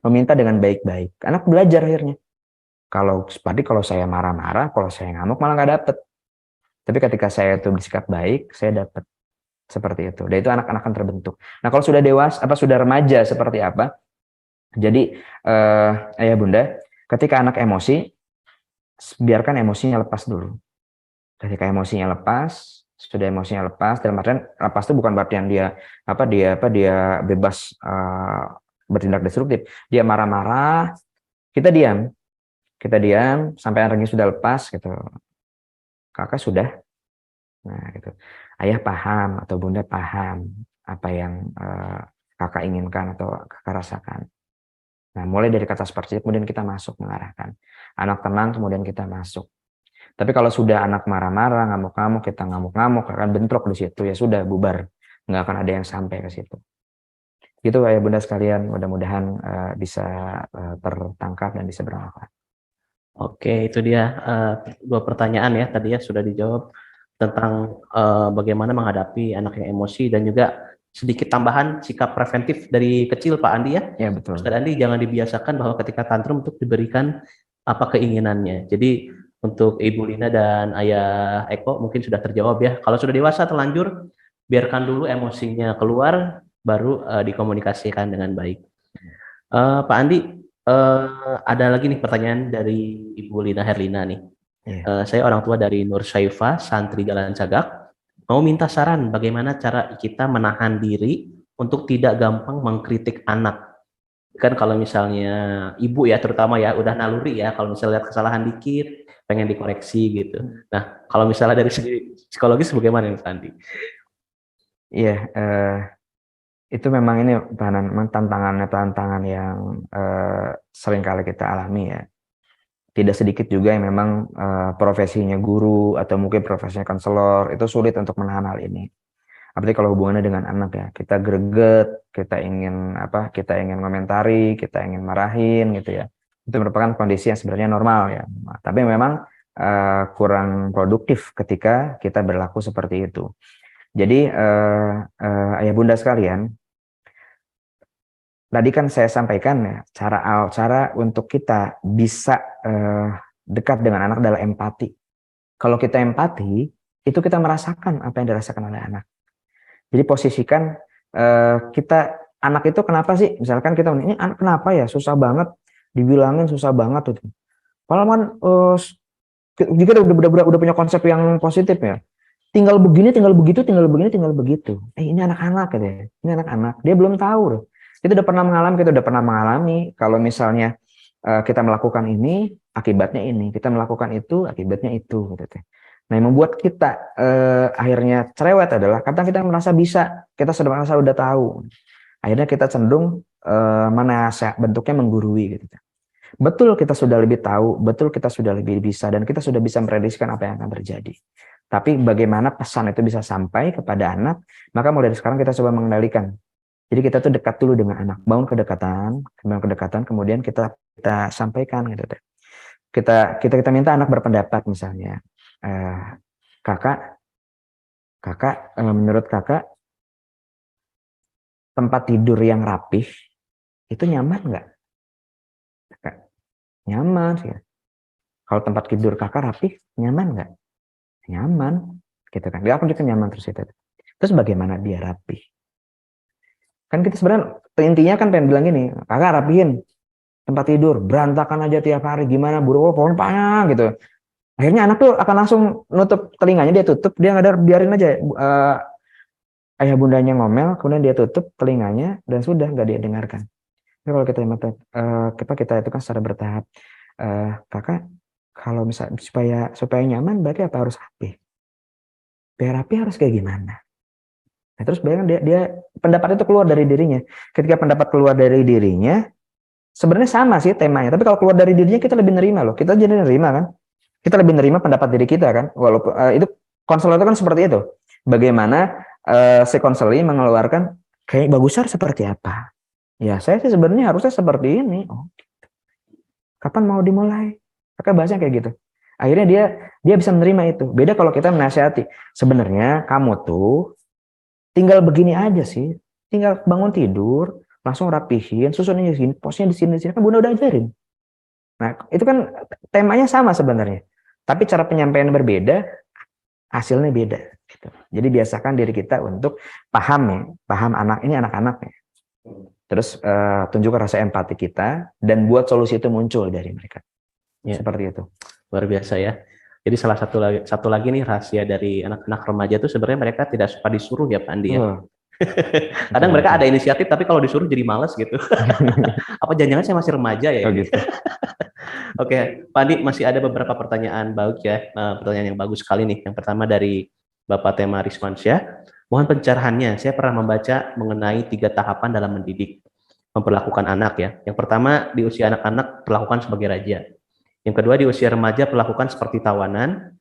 meminta dengan baik-baik. Anak belajar akhirnya. Kalau seperti kalau saya marah-marah, kalau saya ngamuk malah nggak dapet. Tapi ketika saya itu bersikap baik, saya dapat seperti itu. Dan itu anak-anak akan terbentuk. Nah, kalau sudah dewasa, sudah remaja seperti apa? Jadi ayah bunda, ketika anak emosi, biarkan emosinya lepas dulu. Ketika emosinya lepas, sudah emosinya lepas, dalam artian lepas itu bukan berarti yang dia bebas bertindak destruktif. Dia marah-marah, kita diam sampai energinya sudah lepas gitu. Kakak sudah, nah gitu. Ayah paham atau bunda paham apa yang kakak inginkan atau kakak rasakan. Nah, mulai dari kata seperti itu, kemudian kita masuk mengarahkan. Anak tenang, kemudian kita masuk. Tapi kalau sudah anak marah-marah, ngamuk-ngamuk, kita ngamuk-ngamuk, akan bentrok di situ, ya sudah bubar. Nggak akan ada yang sampai ke situ. Gitu ayah bunda sekalian, mudah-mudahan bisa tertangkap dan bisa bermanfaat. Oke, itu dia dua pertanyaan ya tadi ya sudah dijawab tentang bagaimana menghadapi anak yang emosi dan juga sedikit tambahan sikap preventif dari kecil Pak Andi ya. Ya betul. Ustaz Andi jangan dibiasakan bahwa ketika tantrum untuk diberikan apa keinginannya. Jadi untuk Ibu Lina dan Ayah Eko mungkin sudah terjawab ya. Kalau sudah dewasa terlanjur, biarkan dulu emosinya keluar, baru dikomunikasikan dengan baik. Pak Andi, ada lagi nih pertanyaan dari Ibu Lina Herlina nih. Saya orang tua dari Nur Syaifah, santri Jalan Sagak. Mau minta saran bagaimana cara kita menahan diri untuk tidak gampang mengkritik anak. Kan kalau misalnya ibu ya terutama ya udah naluri ya kalau misalnya lihat kesalahan dikit pengen dikoreksi gitu. Nah kalau misalnya dari segi psikologis bagaimana Pak Andi? Iya, itu memang ini tantangan yang sering kali kita alami ya. Tidak sedikit juga yang memang profesinya guru atau mungkin profesinya konselor itu sulit untuk menahan hal ini. Apalagi kalau hubungannya dengan anak ya, kita greget, kita ingin komentari, kita ingin marahin gitu ya. Itu merupakan kondisi yang sebenarnya normal ya. Tapi memang kurang produktif ketika kita berlaku seperti itu. Jadi ayah bunda sekalian, tadi kan saya sampaikan ya, cara untuk kita bisa dekat dengan anak adalah empati. Kalau kita empati, itu kita merasakan apa yang dirasakan oleh anak. Jadi posisikan anak itu kenapa sih? Misalkan kita ini anak kenapa ya susah banget, dibilangin susah banget tuh. Padahal kan jika udah punya konsep yang positif ya. Tinggal begini, tinggal begitu, tinggal begini, tinggal begitu. Ini anak-anak gitu ya. Ini anak-anak. Dia belum tahu loh. Kita udah pernah mengalami kalau misalnya kita melakukan ini, akibatnya ini. Kita melakukan itu, akibatnya itu. Gitu. Nah, yang membuat kita akhirnya cerewet adalah karena kita merasa bisa, kita sudah merasa udah tahu. Akhirnya kita cenderung bentuknya menggurui. Gitu. Betul kita sudah lebih tahu, betul kita sudah lebih bisa, dan kita sudah bisa memprediksikan apa yang akan terjadi. Tapi bagaimana pesan itu bisa sampai kepada anak, maka mulai dari sekarang kita coba mengendalikan. Jadi kita tuh dekat dulu dengan anak, bangun kedekatan, kemudian kita sampaikan gitu. Kita minta anak berpendapat misalnya, kakak, menurut kakak tempat tidur yang rapih itu nyaman nggak? Nyaman sih. Kalau tempat tidur kakak rapih, nyaman nggak? Nyaman, gitu kan? Dia akan nyaman terus itu. Terus bagaimana dia rapih? Kan kita sebenarnya intinya kan pengen bilang gini, kakak rapihin tempat tidur, berantakan aja tiap hari, gimana buruk, pokoknya panjang gitu. Akhirnya anak tuh akan langsung nutup telinganya, dia tutup, dia nggak ada, biarin aja ayah bundanya ngomel, kemudian dia tutup telinganya dan sudah nggak dia dengarkan. Tapi kalau kita itu kan secara bertahap, kakak kalau misalnya supaya nyaman berarti apa harus rapi? Biar rapi harus kayak gimana? Nah, terus bayangkan dia pendapat itu keluar dari dirinya. Ketika pendapat keluar dari dirinya, sebenarnya sama sih temanya. Tapi kalau keluar dari dirinya kita lebih nerima loh. Kita jadi nerima kan. Kita lebih nerima pendapat diri kita kan. Walaupun itu konselor itu kan seperti itu. Bagaimana si konseling mengeluarkan kayak bagusnya seperti apa? Ya saya sih sebenarnya harusnya seperti ini. Oh, kapan mau dimulai? Mereka bahasnya kayak gitu. Akhirnya dia bisa menerima itu. Beda kalau kita menasihati. Sebenarnya kamu tuh tinggal begini aja sih. Tinggal bangun tidur, langsung rapihin, susunnya di sini, posnya di sini kan Bunda udah ajarin. Nah, itu kan temanya sama sebenarnya. Tapi cara penyampaian berbeda, hasilnya beda. Gitu. Jadi biasakan diri kita untuk paham ya, paham anak ini anak-anaknya. Terus tunjukkan rasa empati kita dan buat solusi itu muncul dari mereka. Ya. Seperti itu. Luar biasa ya. Jadi salah satu lagi nih rahasia dari anak-anak remaja itu sebenarnya mereka tidak suka disuruh ya Pak Andi ya. Kadang mereka ada inisiatif tapi kalau disuruh jadi males gitu. Apa jangan-jangan saya masih remaja ya? Gitu. Oke, Pak Andi masih ada beberapa pertanyaan bagus ya, pertanyaan yang bagus sekali nih. Yang pertama dari Bapak Tema Rismansyah. Mohon pencerahannya, saya pernah membaca mengenai 3 tahapan dalam mendidik, memperlakukan anak ya. Yang pertama di usia anak-anak perlakukan sebagai raja. Yang kedua di usia remaja perlakukan seperti tawanan.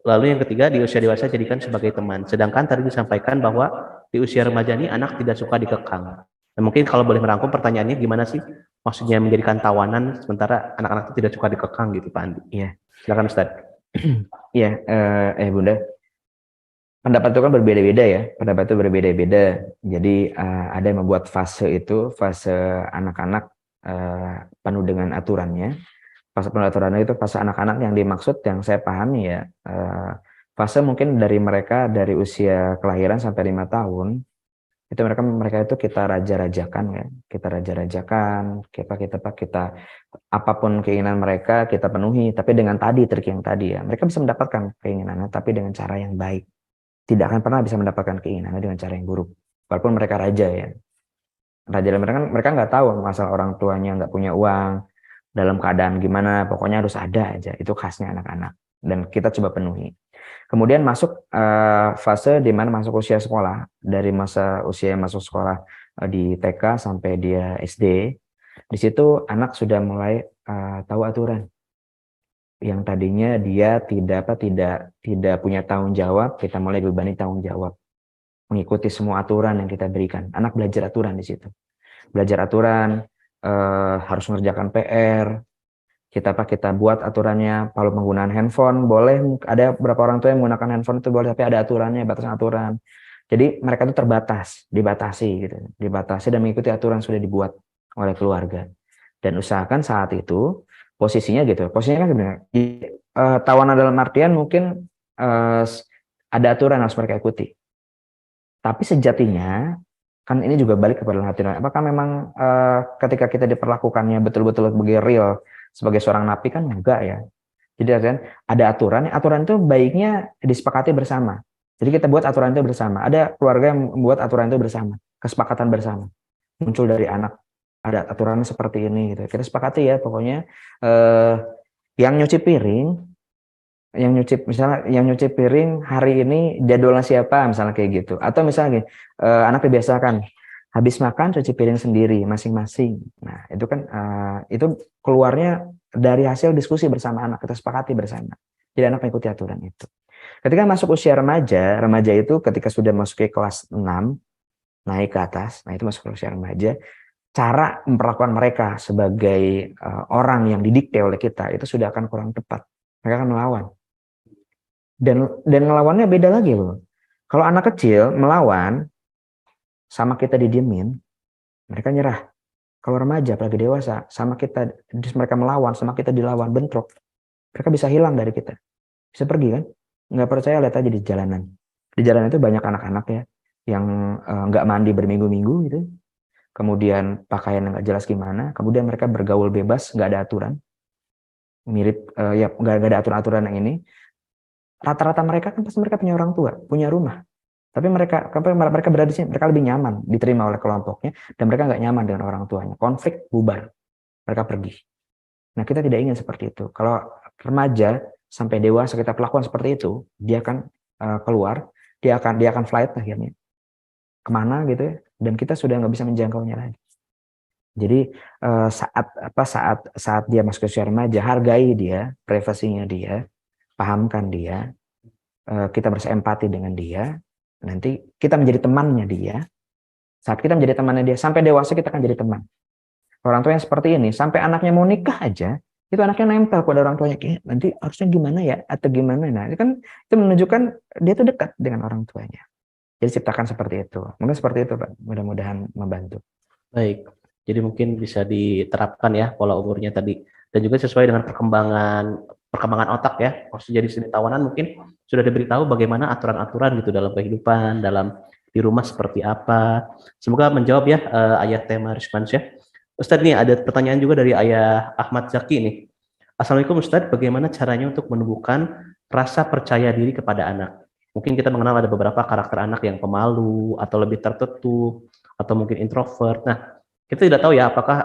Lalu yang ketiga di usia dewasa jadikan sebagai teman. Sedangkan tadi disampaikan bahwa di usia remaja ini anak tidak suka dikekang. Nah, mungkin kalau boleh merangkum pertanyaannya gimana sih maksudnya menjadikan tawanan sementara anak-anak itu tidak suka dikekang gitu Pak Andi? Iya. Silakan Ustaz. Iya, Bunda. Pendapat itu kan berbeda-beda ya. Pendapat itu berbeda-beda. Jadi ada yang membuat fase itu fase anak-anak penuh dengan aturannya. Fase pengaturannya itu fase anak-anak yang dimaksud yang saya pahami ya, fase mungkin dari mereka dari usia kelahiran sampai 5 tahun itu mereka itu kita raja-rajakan ya, kita raja-rajakan, kita apapun keinginan mereka kita penuhi, tapi dengan trik yang tadi ya, mereka bisa mendapatkan keinginannya tapi dengan cara yang baik, tidak akan pernah bisa mendapatkan keinginannya dengan cara yang buruk, walaupun mereka raja ya, raja mereka nggak tahu masalah orang tuanya nggak punya uang dalam keadaan gimana, pokoknya harus ada aja. Itu khasnya anak-anak. Dan kita coba penuhi. Kemudian masuk fase di mana masuk usia sekolah. Dari masa usia masuk sekolah di TK sampai dia SD. Di situ anak sudah mulai tahu aturan. Yang tadinya dia tidak punya tanggung jawab, kita mulai bebani tanggung jawab. Mengikuti semua aturan yang kita berikan. Anak belajar aturan di situ. Belajar aturan, harus mengerjakan PR, kita buat aturannya. Kalau menggunakan handphone boleh, ada beberapa orang tua yang menggunakan handphone itu boleh, tapi ada aturannya, batasan aturan. Jadi mereka itu dibatasi gitu, dibatasi dan mengikuti aturan sudah dibuat oleh keluarga. Dan usahakan saat itu posisinya kan sebenarnya tawanan dalam artian mungkin ada aturan harus mereka ikuti. Tapi sejatinya kan ini juga balik kepada hati. Apakah memang ketika kita diperlakukannya betul-betul sebagai real, sebagai seorang napi kan enggak ya. Jadi kan ada aturan itu baiknya disepakati bersama. Jadi kita buat aturan itu bersama. Ada keluarga yang membuat aturan itu bersama, kesepakatan bersama. Muncul dari anak, ada aturannya seperti ini gitu. Kita sepakati ya pokoknya yang nyuci piring hari ini jadwalnya siapa misalnya kayak gitu, atau misalnya anak dibiasakan habis makan cuci piring sendiri masing-masing. Nah itu kan itu keluarnya dari hasil diskusi bersama anak, kita sepakati bersama, jadi anak mengikuti aturan itu. Ketika masuk usia remaja itu ketika sudah masuk ke kelas 6 naik ke atas, nah itu masuk ke usia remaja, cara memperlakukan mereka sebagai orang yang didikte oleh kita itu sudah akan kurang tepat. Mereka akan melawan. Dan ngelawannya beda lagi loh. Kalau anak kecil melawan sama kita didiemin, mereka nyerah. Kalau remaja apalagi dewasa, mereka melawan sama kita dilawan, bentrok. Mereka bisa hilang dari kita. Bisa pergi kan? Nggak percaya lihat aja di jalanan. Di jalanan itu banyak anak-anak ya yang nggak mandi berminggu-minggu gitu. Kemudian pakaian nggak jelas gimana, kemudian mereka bergaul bebas, nggak ada aturan. Mirip ya nggak ada aturan-aturan yang ini. Rata-rata mereka kan pasti mereka punya orang tua, punya rumah. Tapi mereka berada di sini, mereka lebih nyaman diterima oleh kelompoknya dan mereka nggak nyaman dengan orang tuanya. Konflik bubar, mereka pergi. Nah kita tidak ingin seperti itu. Kalau remaja sampai dewasa kita perlakuan seperti itu, dia akan keluar, dia akan flight akhirnya kemana gitu ya, dan kita sudah nggak bisa menjangkaunya lagi. Jadi saat dia masuk ke usia remaja, hargai dia, privasinya dia, pahamkan dia, kita berempati dengan dia, nanti kita menjadi temannya dia. Saat kita menjadi temannya dia, sampai dewasa kita akan jadi teman. Orang tua yang seperti ini, sampai anaknya mau nikah aja, itu anaknya nempel pada orang tuanya, kayak nanti harusnya gimana ya atau gimana. Nah, itu menunjukkan dia tuh dekat dengan orang tuanya. Jadi ciptakan seperti itu. Mungkin seperti itu, Pak. Mudah-mudahan membantu. Baik. Jadi mungkin bisa diterapkan ya pola umurnya tadi, dan juga sesuai dengan perkembangan otak ya. Waktu jadi seni tawanan mungkin sudah diberitahu bagaimana aturan-aturan gitu dalam kehidupan, dalam di rumah seperti apa. Semoga menjawab ya ayat tema respons ya. Ustadz nih ada pertanyaan juga dari ayah Ahmad Zaki nih. Assalamualaikum Ustadz, bagaimana caranya untuk menumbuhkan rasa percaya diri kepada anak? Mungkin kita mengenal ada beberapa karakter anak yang pemalu atau lebih tertutup atau mungkin introvert. Nah, kita tidak tahu ya apakah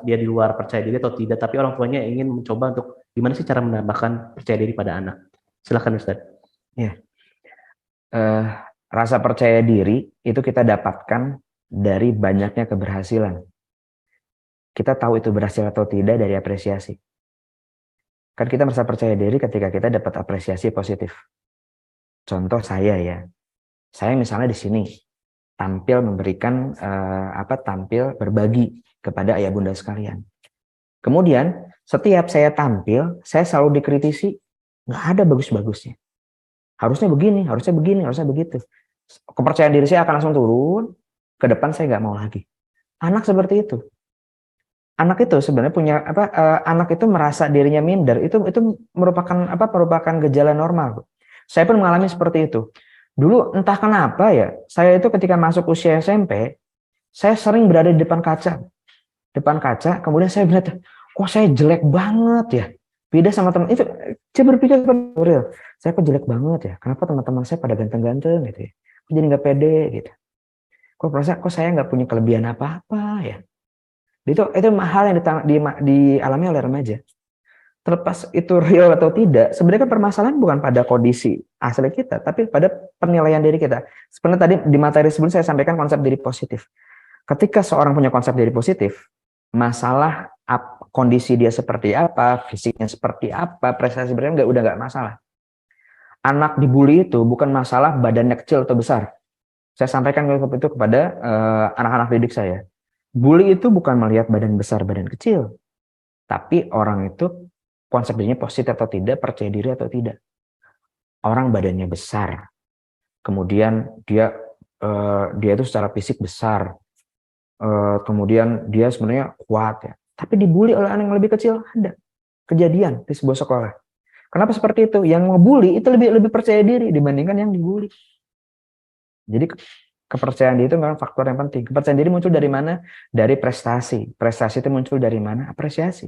dia di luar percaya diri atau tidak, tapi orang tuanya ingin mencoba untuk gimana sih cara menambahkan percaya diri pada anak. Silakan Ustaz. Ya. Rasa percaya diri itu kita dapatkan dari banyaknya keberhasilan. Kita tahu itu berhasil atau tidak dari apresiasi. Kan kita merasa percaya diri ketika kita dapat apresiasi positif. Contoh saya ya, saya misalnya di sini tampil memberikan tampil berbagi kepada ayah bunda sekalian. Kemudian setiap saya tampil, saya selalu dikritisi, nggak ada bagus-bagusnya. Harusnya begini, harusnya begini, harusnya begitu. Kepercayaan diri saya akan langsung turun, ke depan saya nggak mau lagi. Anak seperti itu. Anak itu sebenarnya punya anak itu merasa dirinya minder, itu merupakan gejala normal. Saya pun mengalami seperti itu. Dulu entah kenapa ya, saya itu ketika masuk usia SMP, saya sering berada di depan kaca, kemudian saya melihat, kok saya jelek banget ya, beda sama teman itu. Saya berpikir real, saya kok jelek banget ya, kenapa teman-teman saya pada ganteng-ganteng gitu ya, kok jadi nggak pede gitu, kok saya nggak punya kelebihan apa-apa ya. Itu hal yang dialami oleh remaja. Terlepas itu real atau tidak, sebenarnya kan permasalahan bukan pada kondisi asli kita, tapi pada penilaian diri kita. Sebenarnya tadi di materi sebelum saya sampaikan konsep diri positif. Ketika seorang punya konsep diri positif, masalah kondisi dia seperti apa, fisiknya seperti apa, prestasi berapa udah nggak masalah. Anak dibully itu bukan masalah badannya kecil atau besar. Saya sampaikan itu kepada anak-anak didik saya. Bully itu bukan melihat badan besar, badan kecil, tapi orang itu konsep dirinya positif atau tidak, percaya diri atau tidak. Orang badannya besar, kemudian dia itu secara fisik besar, kemudian dia sebenarnya kuat ya, tapi dibully oleh anak yang lebih kecil. Ada kejadian di sebuah sekolah. Kenapa seperti itu? Yang ngebully itu lebih percaya diri dibandingkan yang dibully. Jadi kepercayaan diri itu memang faktor yang penting. Kepercayaan diri muncul dari mana? Dari prestasi. Prestasi itu muncul dari mana? Apresiasi.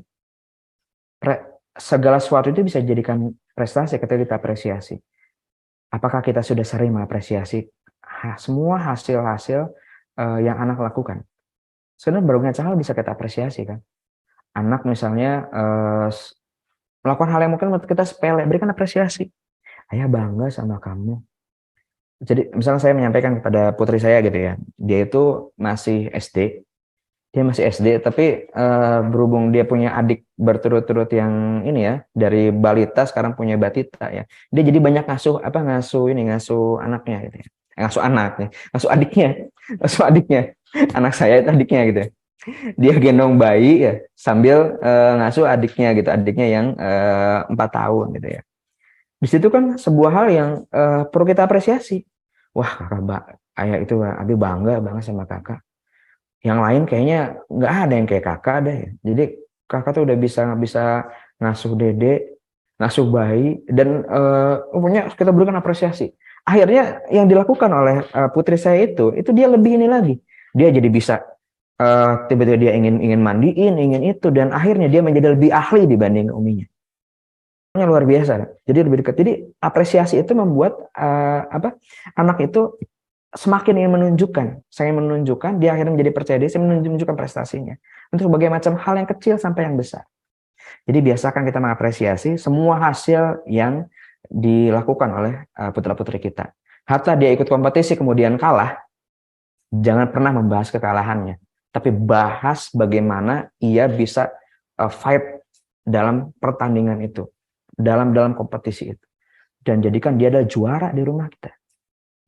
Segala sesuatu itu bisa dijadikan prestasi ketika kita apresiasi. Apakah kita sudah sering mengapresiasi semua hasil-hasil yang anak lakukan? Sebenarnya berbagai hal bisa kita apresiasi kan. Anak misalnya melakukan hal yang mungkin menurut kita sepele, berikan apresiasi. Ayah bangga sama kamu. Jadi misalnya saya menyampaikan kepada putri saya gitu ya, dia itu masih SD, tapi berhubung dia punya adik berturut-turut yang ini ya, dari balita sekarang punya batita ya, dia jadi banyak ngasuh anaknya gitu ya, ngasuh adiknya, anak saya itu adiknya gitu ya. Dia gendong bayi ya sambil ngasuh adiknya yang 4 tahun gitu ya. Di situ kan sebuah hal yang perlu kita apresiasi. Wah, ayah itu Abi bangga banget sama kakak. Yang lain kayaknya nggak ada yang kayak kakak ada ya. Jadi kakak tuh udah bisa ngasuh dede, ngasuh bayi, dan punya kita berikan apresiasi. Akhirnya yang dilakukan oleh putri saya itu dia lebih ini lagi. Dia jadi bisa tiba-tiba dia ingin mandiin, ingin itu, dan akhirnya dia menjadi lebih ahli dibanding uminya. Luar biasa. Jadi lebih dekat. Jadi apresiasi itu membuat anak itu semakin ingin menunjukkan. Saya menunjukkan, dia akhirnya menjadi percaya diri, saya menunjukkan prestasinya. Untuk berbagai macam hal yang kecil sampai yang besar. Jadi biasakan kita mengapresiasi semua hasil yang dilakukan oleh putra-putri kita. Hatta dia ikut kompetisi kemudian kalah, jangan pernah membahas kekalahannya, tapi bahas bagaimana ia bisa fight dalam pertandingan itu, dalam kompetisi itu, dan jadikan dia adalah juara di rumah kita.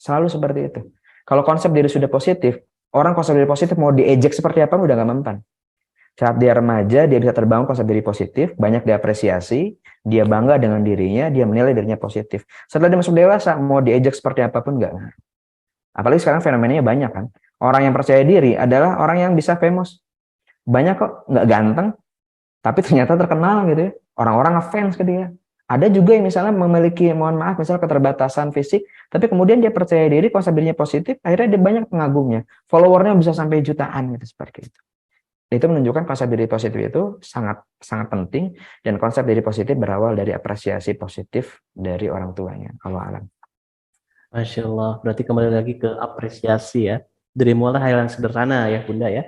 Selalu seperti itu. Kalau konsep diri sudah positif, orang konsep diri positif mau diejek seperti apa udah nggak mempan. Saat dia remaja, dia bisa terbangun konsep diri positif, banyak diapresiasi, dia bangga dengan dirinya, dia menilai dirinya positif. Setelah dia masuk dewasa, mau diejek seperti apapun enggak. Apalagi sekarang fenomenanya banyak kan. Orang yang percaya diri adalah orang yang bisa famous. Banyak kok nggak ganteng, tapi ternyata terkenal gitu ya. Orang-orang ngefans ke dia. Ada juga yang misalnya memiliki, mohon maaf, misalnya keterbatasan fisik, tapi kemudian dia percaya diri, konsep dirinya positif, akhirnya dia banyak pengagumnya. Followernya bisa sampai jutaan gitu, seperti itu. Itu menunjukkan konsep diri positif itu sangat sangat penting, dan konsep diri positif berawal dari apresiasi positif dari orang tuanya. Allah alam. Masya Allah, berarti kembali lagi ke apresiasi ya. Dari mulai hal yang sederhana ya Bunda ya.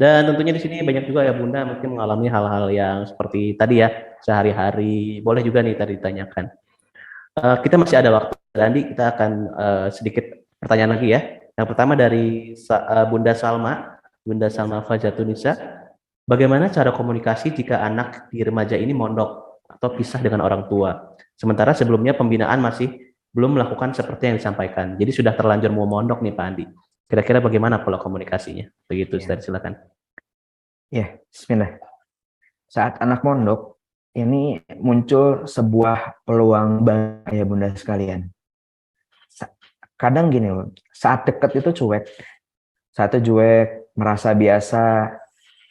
Dan tentunya di sini banyak juga ya Bunda mungkin mengalami hal-hal yang seperti tadi ya, sehari-hari. Boleh juga nih tadi ditanyakan. Kita masih ada waktu, Andi, kita akan sedikit pertanyaan lagi ya. Yang pertama dari Bunda Salma Fajatunisa. Bagaimana cara komunikasi jika anak di remaja ini mondok atau pisah dengan orang tua? Sementara sebelumnya pembinaan masih belum melakukan seperti yang disampaikan. Jadi sudah terlanjur mau mondok nih Pak Andi. Kira-kira bagaimana pola komunikasinya? Begitu, Ustaz, silakan. Ya, bismillah. Saat anak mondok, ini muncul sebuah peluang bagi ya bunda sekalian. Kadang gini loh, saat deket itu cuek. Saat itu cuek, merasa biasa.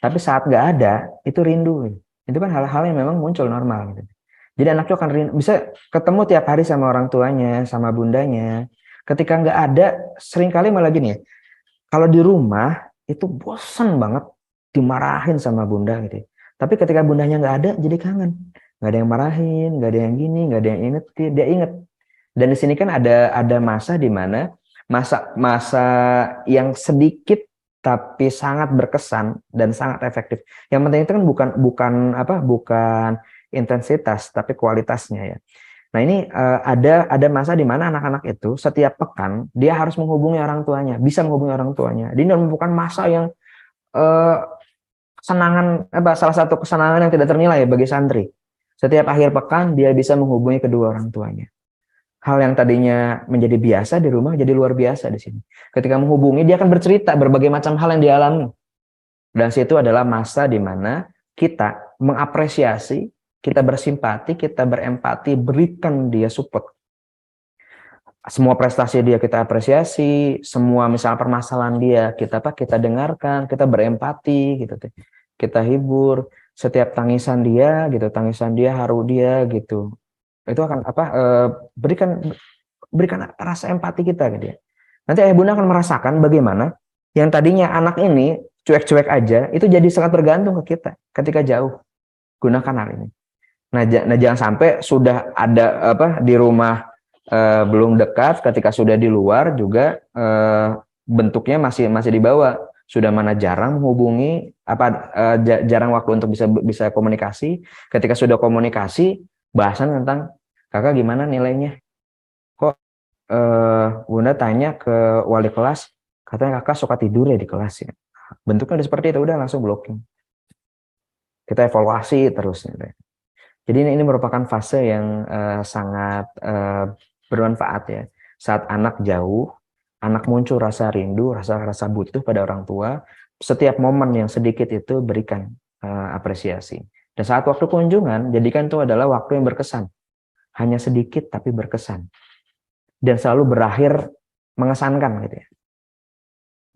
Tapi saat nggak ada, itu rindu. Itu kan hal-hal yang memang muncul normal. Gitu. Jadi anak itu akan rindu, bisa ketemu tiap hari sama orang tuanya, sama bundanya. Ketika nggak ada, seringkali malah gini ya, kalau di rumah itu bosan banget dimarahin sama bunda gitu. Tapi ketika bundanya nggak ada, jadi kangen. Nggak ada yang marahin, nggak ada yang gini, nggak ada yang inget, dia inget. Dan di sini kan ada masa di mana masa yang sedikit tapi sangat berkesan dan sangat efektif. Yang penting itu kan bukan intensitas tapi kualitasnya ya. Nah ini ada masa di mana anak-anak itu setiap pekan dia harus menghubungi orang tuanya, bisa menghubungi orang tuanya. Ini merupakan masa yang salah satu kesenangan yang tidak ternilai bagi santri. Setiap akhir pekan dia bisa menghubungi kedua orang tuanya. Hal yang tadinya menjadi biasa di rumah jadi luar biasa di sini. Ketika menghubungi dia akan bercerita berbagai macam hal yang dialami. Dan situ adalah masa di mana kita mengapresiasi, kita bersimpati, kita berempati, berikan dia support. Semua prestasi dia kita apresiasi, semua misalnya permasalahan dia kita dengarkan, kita berempati gitu. Kita hibur, setiap tangisan dia gitu, tangisan dia, haru dia gitu. Itu akan berikan rasa empati kita gitu ya. Nanti ayah bunda akan merasakan bagaimana yang tadinya anak ini cuek-cuek aja itu jadi sangat bergantung ke kita ketika jauh. Gunakan hal ini. Nah jangan sampai sudah ada di rumah belum dekat, ketika sudah di luar juga bentuknya masih dibawa. Sudah mana jarang menghubungi, jarang waktu untuk bisa komunikasi. Ketika sudah komunikasi, bahasan tentang kakak gimana nilainya. Kok bunda tanya ke wali kelas, katanya kakak suka tidur ya di kelas ya. Bentuknya udah seperti itu, udah langsung blocking. Kita evaluasi terus. Gitu. Jadi ini merupakan fase yang sangat bermanfaat ya. Saat anak jauh, anak muncul rasa rindu, rasa butuh pada orang tua, setiap momen yang sedikit itu berikan apresiasi. Dan saat waktu kunjungan, jadikan itu adalah waktu yang berkesan. Hanya sedikit tapi berkesan. Dan selalu berakhir mengesankan gitu ya.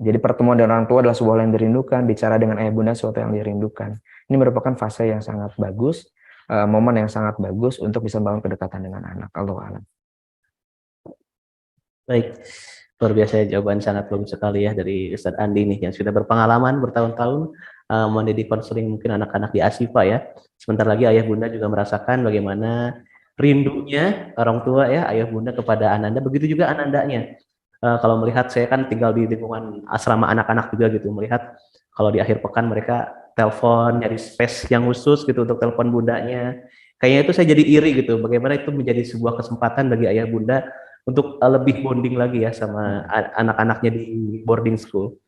Jadi pertemuan dengan orang tua adalah sebuah hal yang dirindukan, bicara dengan ayah bunda sesuatu yang dirindukan. Ini merupakan fase yang sangat bagus, momen yang sangat bagus untuk bisa membangun kedekatan dengan anak. Allahu a'lam. Baik, luar biasa jawaban sangat bagus sekali ya dari Ustadz Andi nih yang sudah berpengalaman bertahun-tahun mendidik konseling mungkin anak-anak di Ashifa ya. Sebentar lagi ayah bunda juga merasakan bagaimana rindunya orang tua ya ayah bunda kepada ananda, begitu juga anandanya. Kalau melihat saya kan tinggal di lingkungan asrama anak-anak juga gitu, melihat kalau di akhir pekan mereka telepon nyari space yang khusus gitu untuk telepon bundanya. Kayaknya itu saya jadi iri gitu, bagaimana itu menjadi sebuah kesempatan bagi ayah bunda untuk lebih bonding lagi ya sama anak-anaknya di boarding school.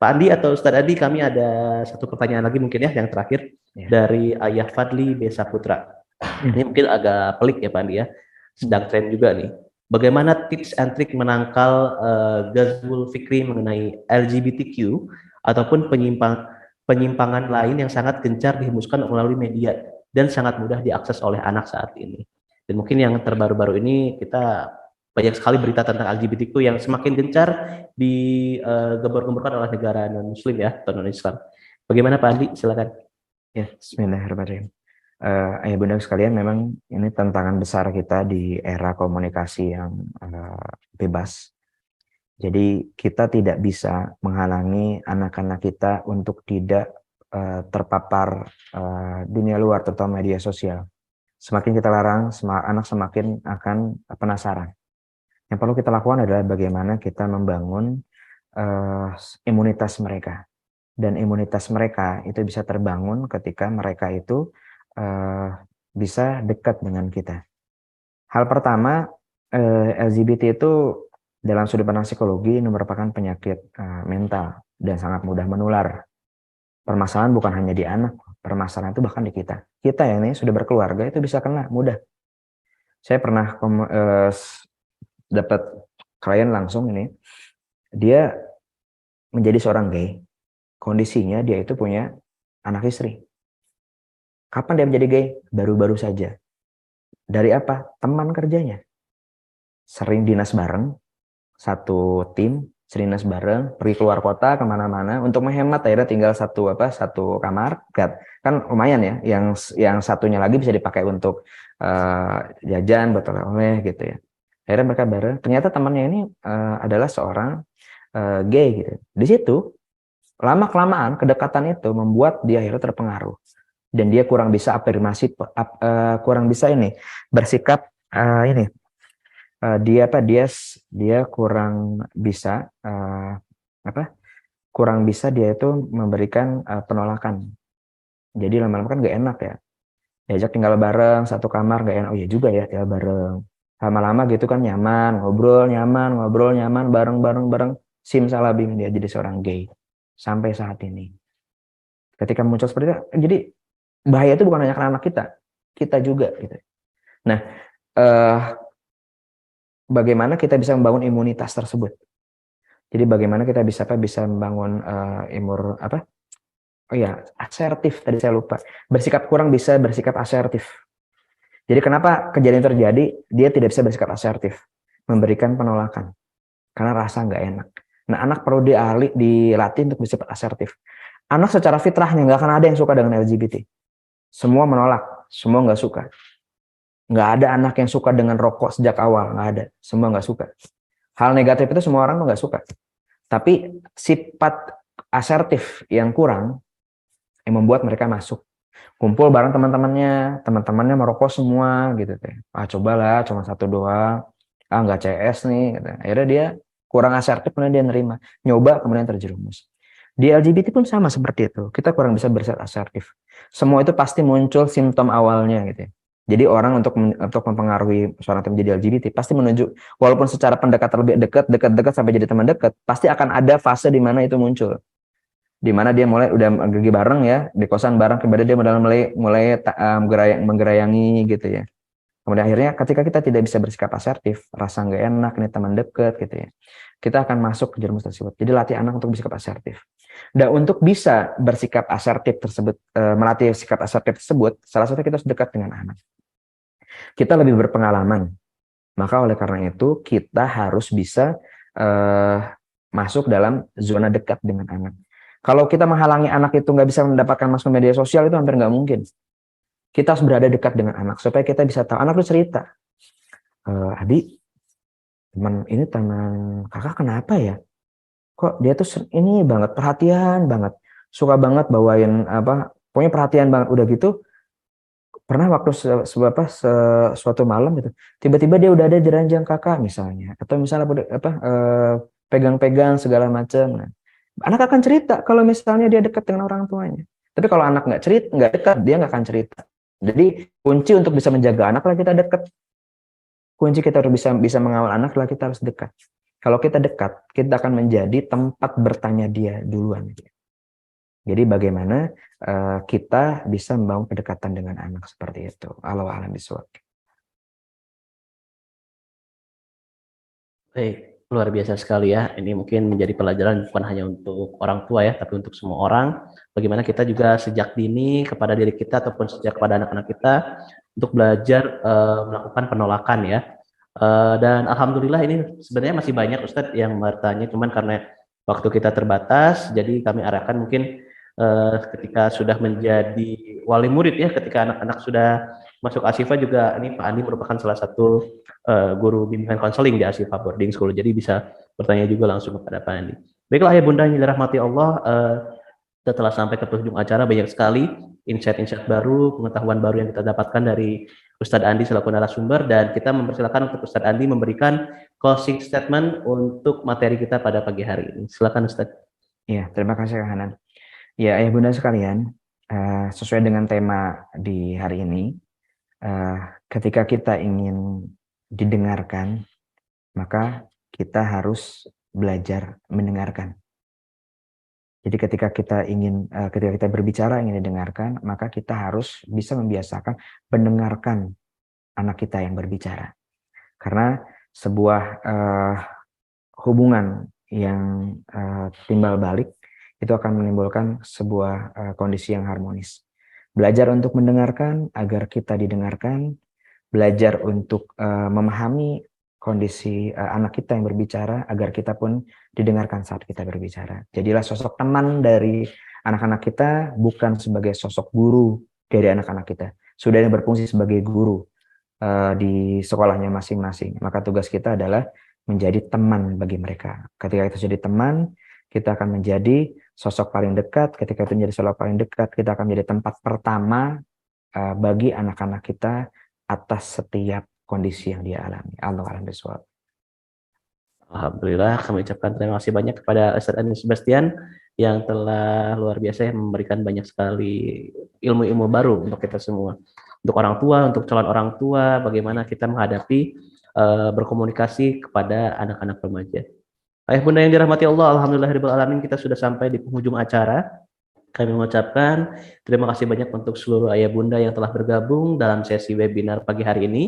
Pak Andi atau Ustadz Adi, kami ada satu pertanyaan lagi mungkin ya yang terakhir dari Ayah Fadli Besa Putra. Ini mungkin agak pelik ya Pak Andi ya, sedang tren juga nih. Bagaimana tips and trik menangkal Ghazwul Fikri mengenai LGBTQ ataupun penyimpangan lain yang sangat gencar dihembuskan melalui media dan sangat mudah diakses oleh anak saat ini. Dan mungkin yang terbaru-baru ini kita banyak sekali berita tentang LGBTQ yang semakin gencar digembor-gemborkan oleh negara non-muslim ya, atau non-Islam. Bagaimana Pak Andi? Silakan. Ya, bismillahirrahmanirrahim. Ayah bunda sekalian, memang ini tantangan besar kita di era komunikasi yang bebas. Jadi kita tidak bisa menghalangi anak-anak kita untuk tidak terpapar dunia luar, terutama media sosial. Semakin kita larang, anak semakin akan penasaran. Yang perlu kita lakukan adalah bagaimana kita membangun imunitas mereka. Dan imunitas mereka itu bisa terbangun ketika mereka itu bisa dekat dengan kita. Hal pertama, LGBT itu dalam sudut pandang psikologi ini merupakan penyakit mental dan sangat mudah menular. Permasalahan bukan hanya di anak, permasalahan itu bahkan di kita. Kita yang ini sudah berkeluarga itu bisa kena mudah. Saya pernah dapat klien langsung ini, dia menjadi seorang gay. Kondisinya dia itu punya anak istri. Kapan dia menjadi gay? Baru-baru saja. Dari apa? Teman kerjanya. Sering dinas bareng, satu tim, sering dinas bareng, pergi keluar kota kemana-mana untuk menghemat, akhirnya tinggal satu kamar. Kan lumayan ya. Yang satunya lagi bisa dipakai untuk jajan, buat oleh-oleh gitu ya. Akhirnya mereka bareng. Ternyata temannya ini adalah seorang gay gitu. Di situ lama-kelamaan kedekatan itu membuat dia akhirnya terpengaruh dan dia kurang bisa afirmasi, kurang bisa bersikap dia kurang bisa dia itu memberikan penolakan. Jadi lama-lama kan gak enak ya, diajak tinggal bareng satu kamar gak enak. Oh iya juga ya, tinggal bareng lama-lama gitu kan nyaman, ngobrol nyaman bareng simsalabim dia jadi seorang gay. Sampai saat ini, ketika muncul seperti itu, jadi bahaya itu bukan hanya karena anak kita juga gitu. Nah, bagaimana kita bisa membangun imunitas tersebut? Jadi bagaimana kita bisa membangun asertif, tadi saya lupa. Bersikap kurang bisa bersikap asertif. Jadi kenapa kejadian terjadi, dia tidak bisa bersikap asertif, memberikan penolakan karena rasa nggak enak. Nah, anak perlu dilatih untuk bersikap asertif. Anak secara fitrahnya nggak akan ada yang suka dengan LGBT. Semua menolak, semua nggak suka. Nggak ada anak yang suka dengan rokok sejak awal, nggak ada. Semua nggak suka. Hal negatif itu semua orang tuh nggak suka. Tapi sifat asertif yang kurang yang membuat mereka masuk. Kumpul bareng teman-temannya merokok semua gitu. Cobalah, cuma satu doang. Nggak CS nih. Gitu. Akhirnya dia kurang asertif, kemudian dia nerima. Nyoba, kemudian terjerumus. Di LGBT pun sama seperti itu. Kita kurang bisa bersikap asertif. Semua itu pasti muncul simptom awalnya gitu. Jadi orang untuk mempengaruhi seorang menjadi LGBT pasti menunjuk, walaupun secara pendekatan lebih dekat sampai jadi teman dekat, pasti akan ada fase di mana itu muncul. Di mana dia mulai udah pergi bareng ya, di kosan bareng, kemudian dia mulai menggerayangi gitu ya. Kemudian akhirnya ketika kita tidak bisa bersikap asertif, rasa nggak enak nih teman dekat gitu ya, kita akan masuk ke jerumus tersebut. Jadi latih anak untuk bersikap asertif. Dan untuk bisa bersikap asertif tersebut, melatih sikap asertif tersebut, salah satu kita harus dekat dengan anak. Kita lebih berpengalaman. Maka oleh karena itu kita harus bisa masuk dalam zona dekat dengan anak. Kalau kita menghalangi anak itu nggak bisa mendapatkan masuk media sosial, itu hampir nggak mungkin. Kita harus berada dekat dengan anak supaya kita bisa tahu. Anak itu cerita, Adi, teman kakak kenapa ya? Kok dia tuh ini banget, perhatian banget, suka banget bawain pokoknya perhatian banget. Udah gitu, pernah waktu suatu malam gitu, tiba-tiba dia udah ada di ranjang kakak misalnya, atau misalnya pegang-pegang segala macam. Nah, anak akan cerita kalau misalnya dia dekat dengan orang tuanya. Tapi kalau anak nggak dekat, dia nggak akan cerita. Jadi kunci untuk bisa menjaga anak adalah kita dekat. Kunci kita harus bisa mengawal anak adalah kita harus dekat. Kalau kita dekat, kita akan menjadi tempat bertanya dia duluan. Jadi bagaimana kita bisa membangun kedekatan dengan anak seperti itu. Allahu a'lam bishawab. Baik. Luar biasa sekali ya. Ini mungkin menjadi pelajaran bukan hanya untuk orang tua ya, tapi untuk semua orang. Bagaimana kita juga sejak dini kepada diri kita ataupun sejak kepada anak-anak kita untuk belajar melakukan penolakan ya. Dan alhamdulillah ini sebenarnya masih banyak Ustadz yang bertanya, cuman karena waktu kita terbatas, jadi kami arahkan mungkin ketika sudah menjadi wali murid ya, ketika anak-anak sudah masuk Asifa juga, ini Pak Andi merupakan salah satu guru bimbingan konseling di Asifa Boarding School, jadi bisa bertanya juga langsung kepada Pak Andi. Baiklah ya Bunda yang dirahmati Allah, kita telah sampai ke penghujung acara, banyak sekali insight-insight baru, pengetahuan baru yang kita dapatkan dari Ustadz Andi selaku narasumber, dan kita mempersilakan untuk Ustadz Andi memberikan closing statement untuk materi kita pada pagi hari ini. Silakan Ustadz. Ya, terima kasih Kang Hanan. Ya, ayah bunda sekalian, sesuai dengan tema di hari ini, ketika kita ingin didengarkan, maka kita harus belajar mendengarkan. Jadi ketika kita berbicara ingin didengarkan, maka kita harus bisa membiasakan mendengarkan anak kita yang berbicara. Karena sebuah hubungan yang timbal balik itu akan menimbulkan sebuah kondisi yang harmonis. Belajar untuk mendengarkan agar kita didengarkan, belajar untuk memahami kondisi anak kita yang berbicara agar kita pun didengarkan saat kita berbicara. Jadilah sosok teman dari anak-anak kita, bukan sebagai sosok guru dari anak-anak kita. Sudah yang berfungsi sebagai guru di sekolahnya masing-masing. Maka tugas kita adalah menjadi teman bagi mereka. Ketika kita jadi teman, kita akan menjadi sosok paling dekat. Ketika itu menjadi sosok paling dekat, kita akan menjadi tempat pertama bagi anak-anak kita atas setiap kondisi yang dia alami. Allah a'lam bishawab. Alhamdulillah, kami ucapkan terima kasih banyak kepada Ustadz Andi Sebastian yang telah luar biasa memberikan banyak sekali ilmu-ilmu baru untuk kita semua. Untuk orang tua, untuk calon orang tua, bagaimana kita menghadapi berkomunikasi kepada anak-anak remaja. Ayah bunda yang dirahmati Allah, alhamdulillahirobbilalamin, kita sudah sampai di penghujung acara. Kami mengucapkan terima kasih banyak untuk seluruh ayah bunda yang telah bergabung dalam sesi webinar pagi hari ini.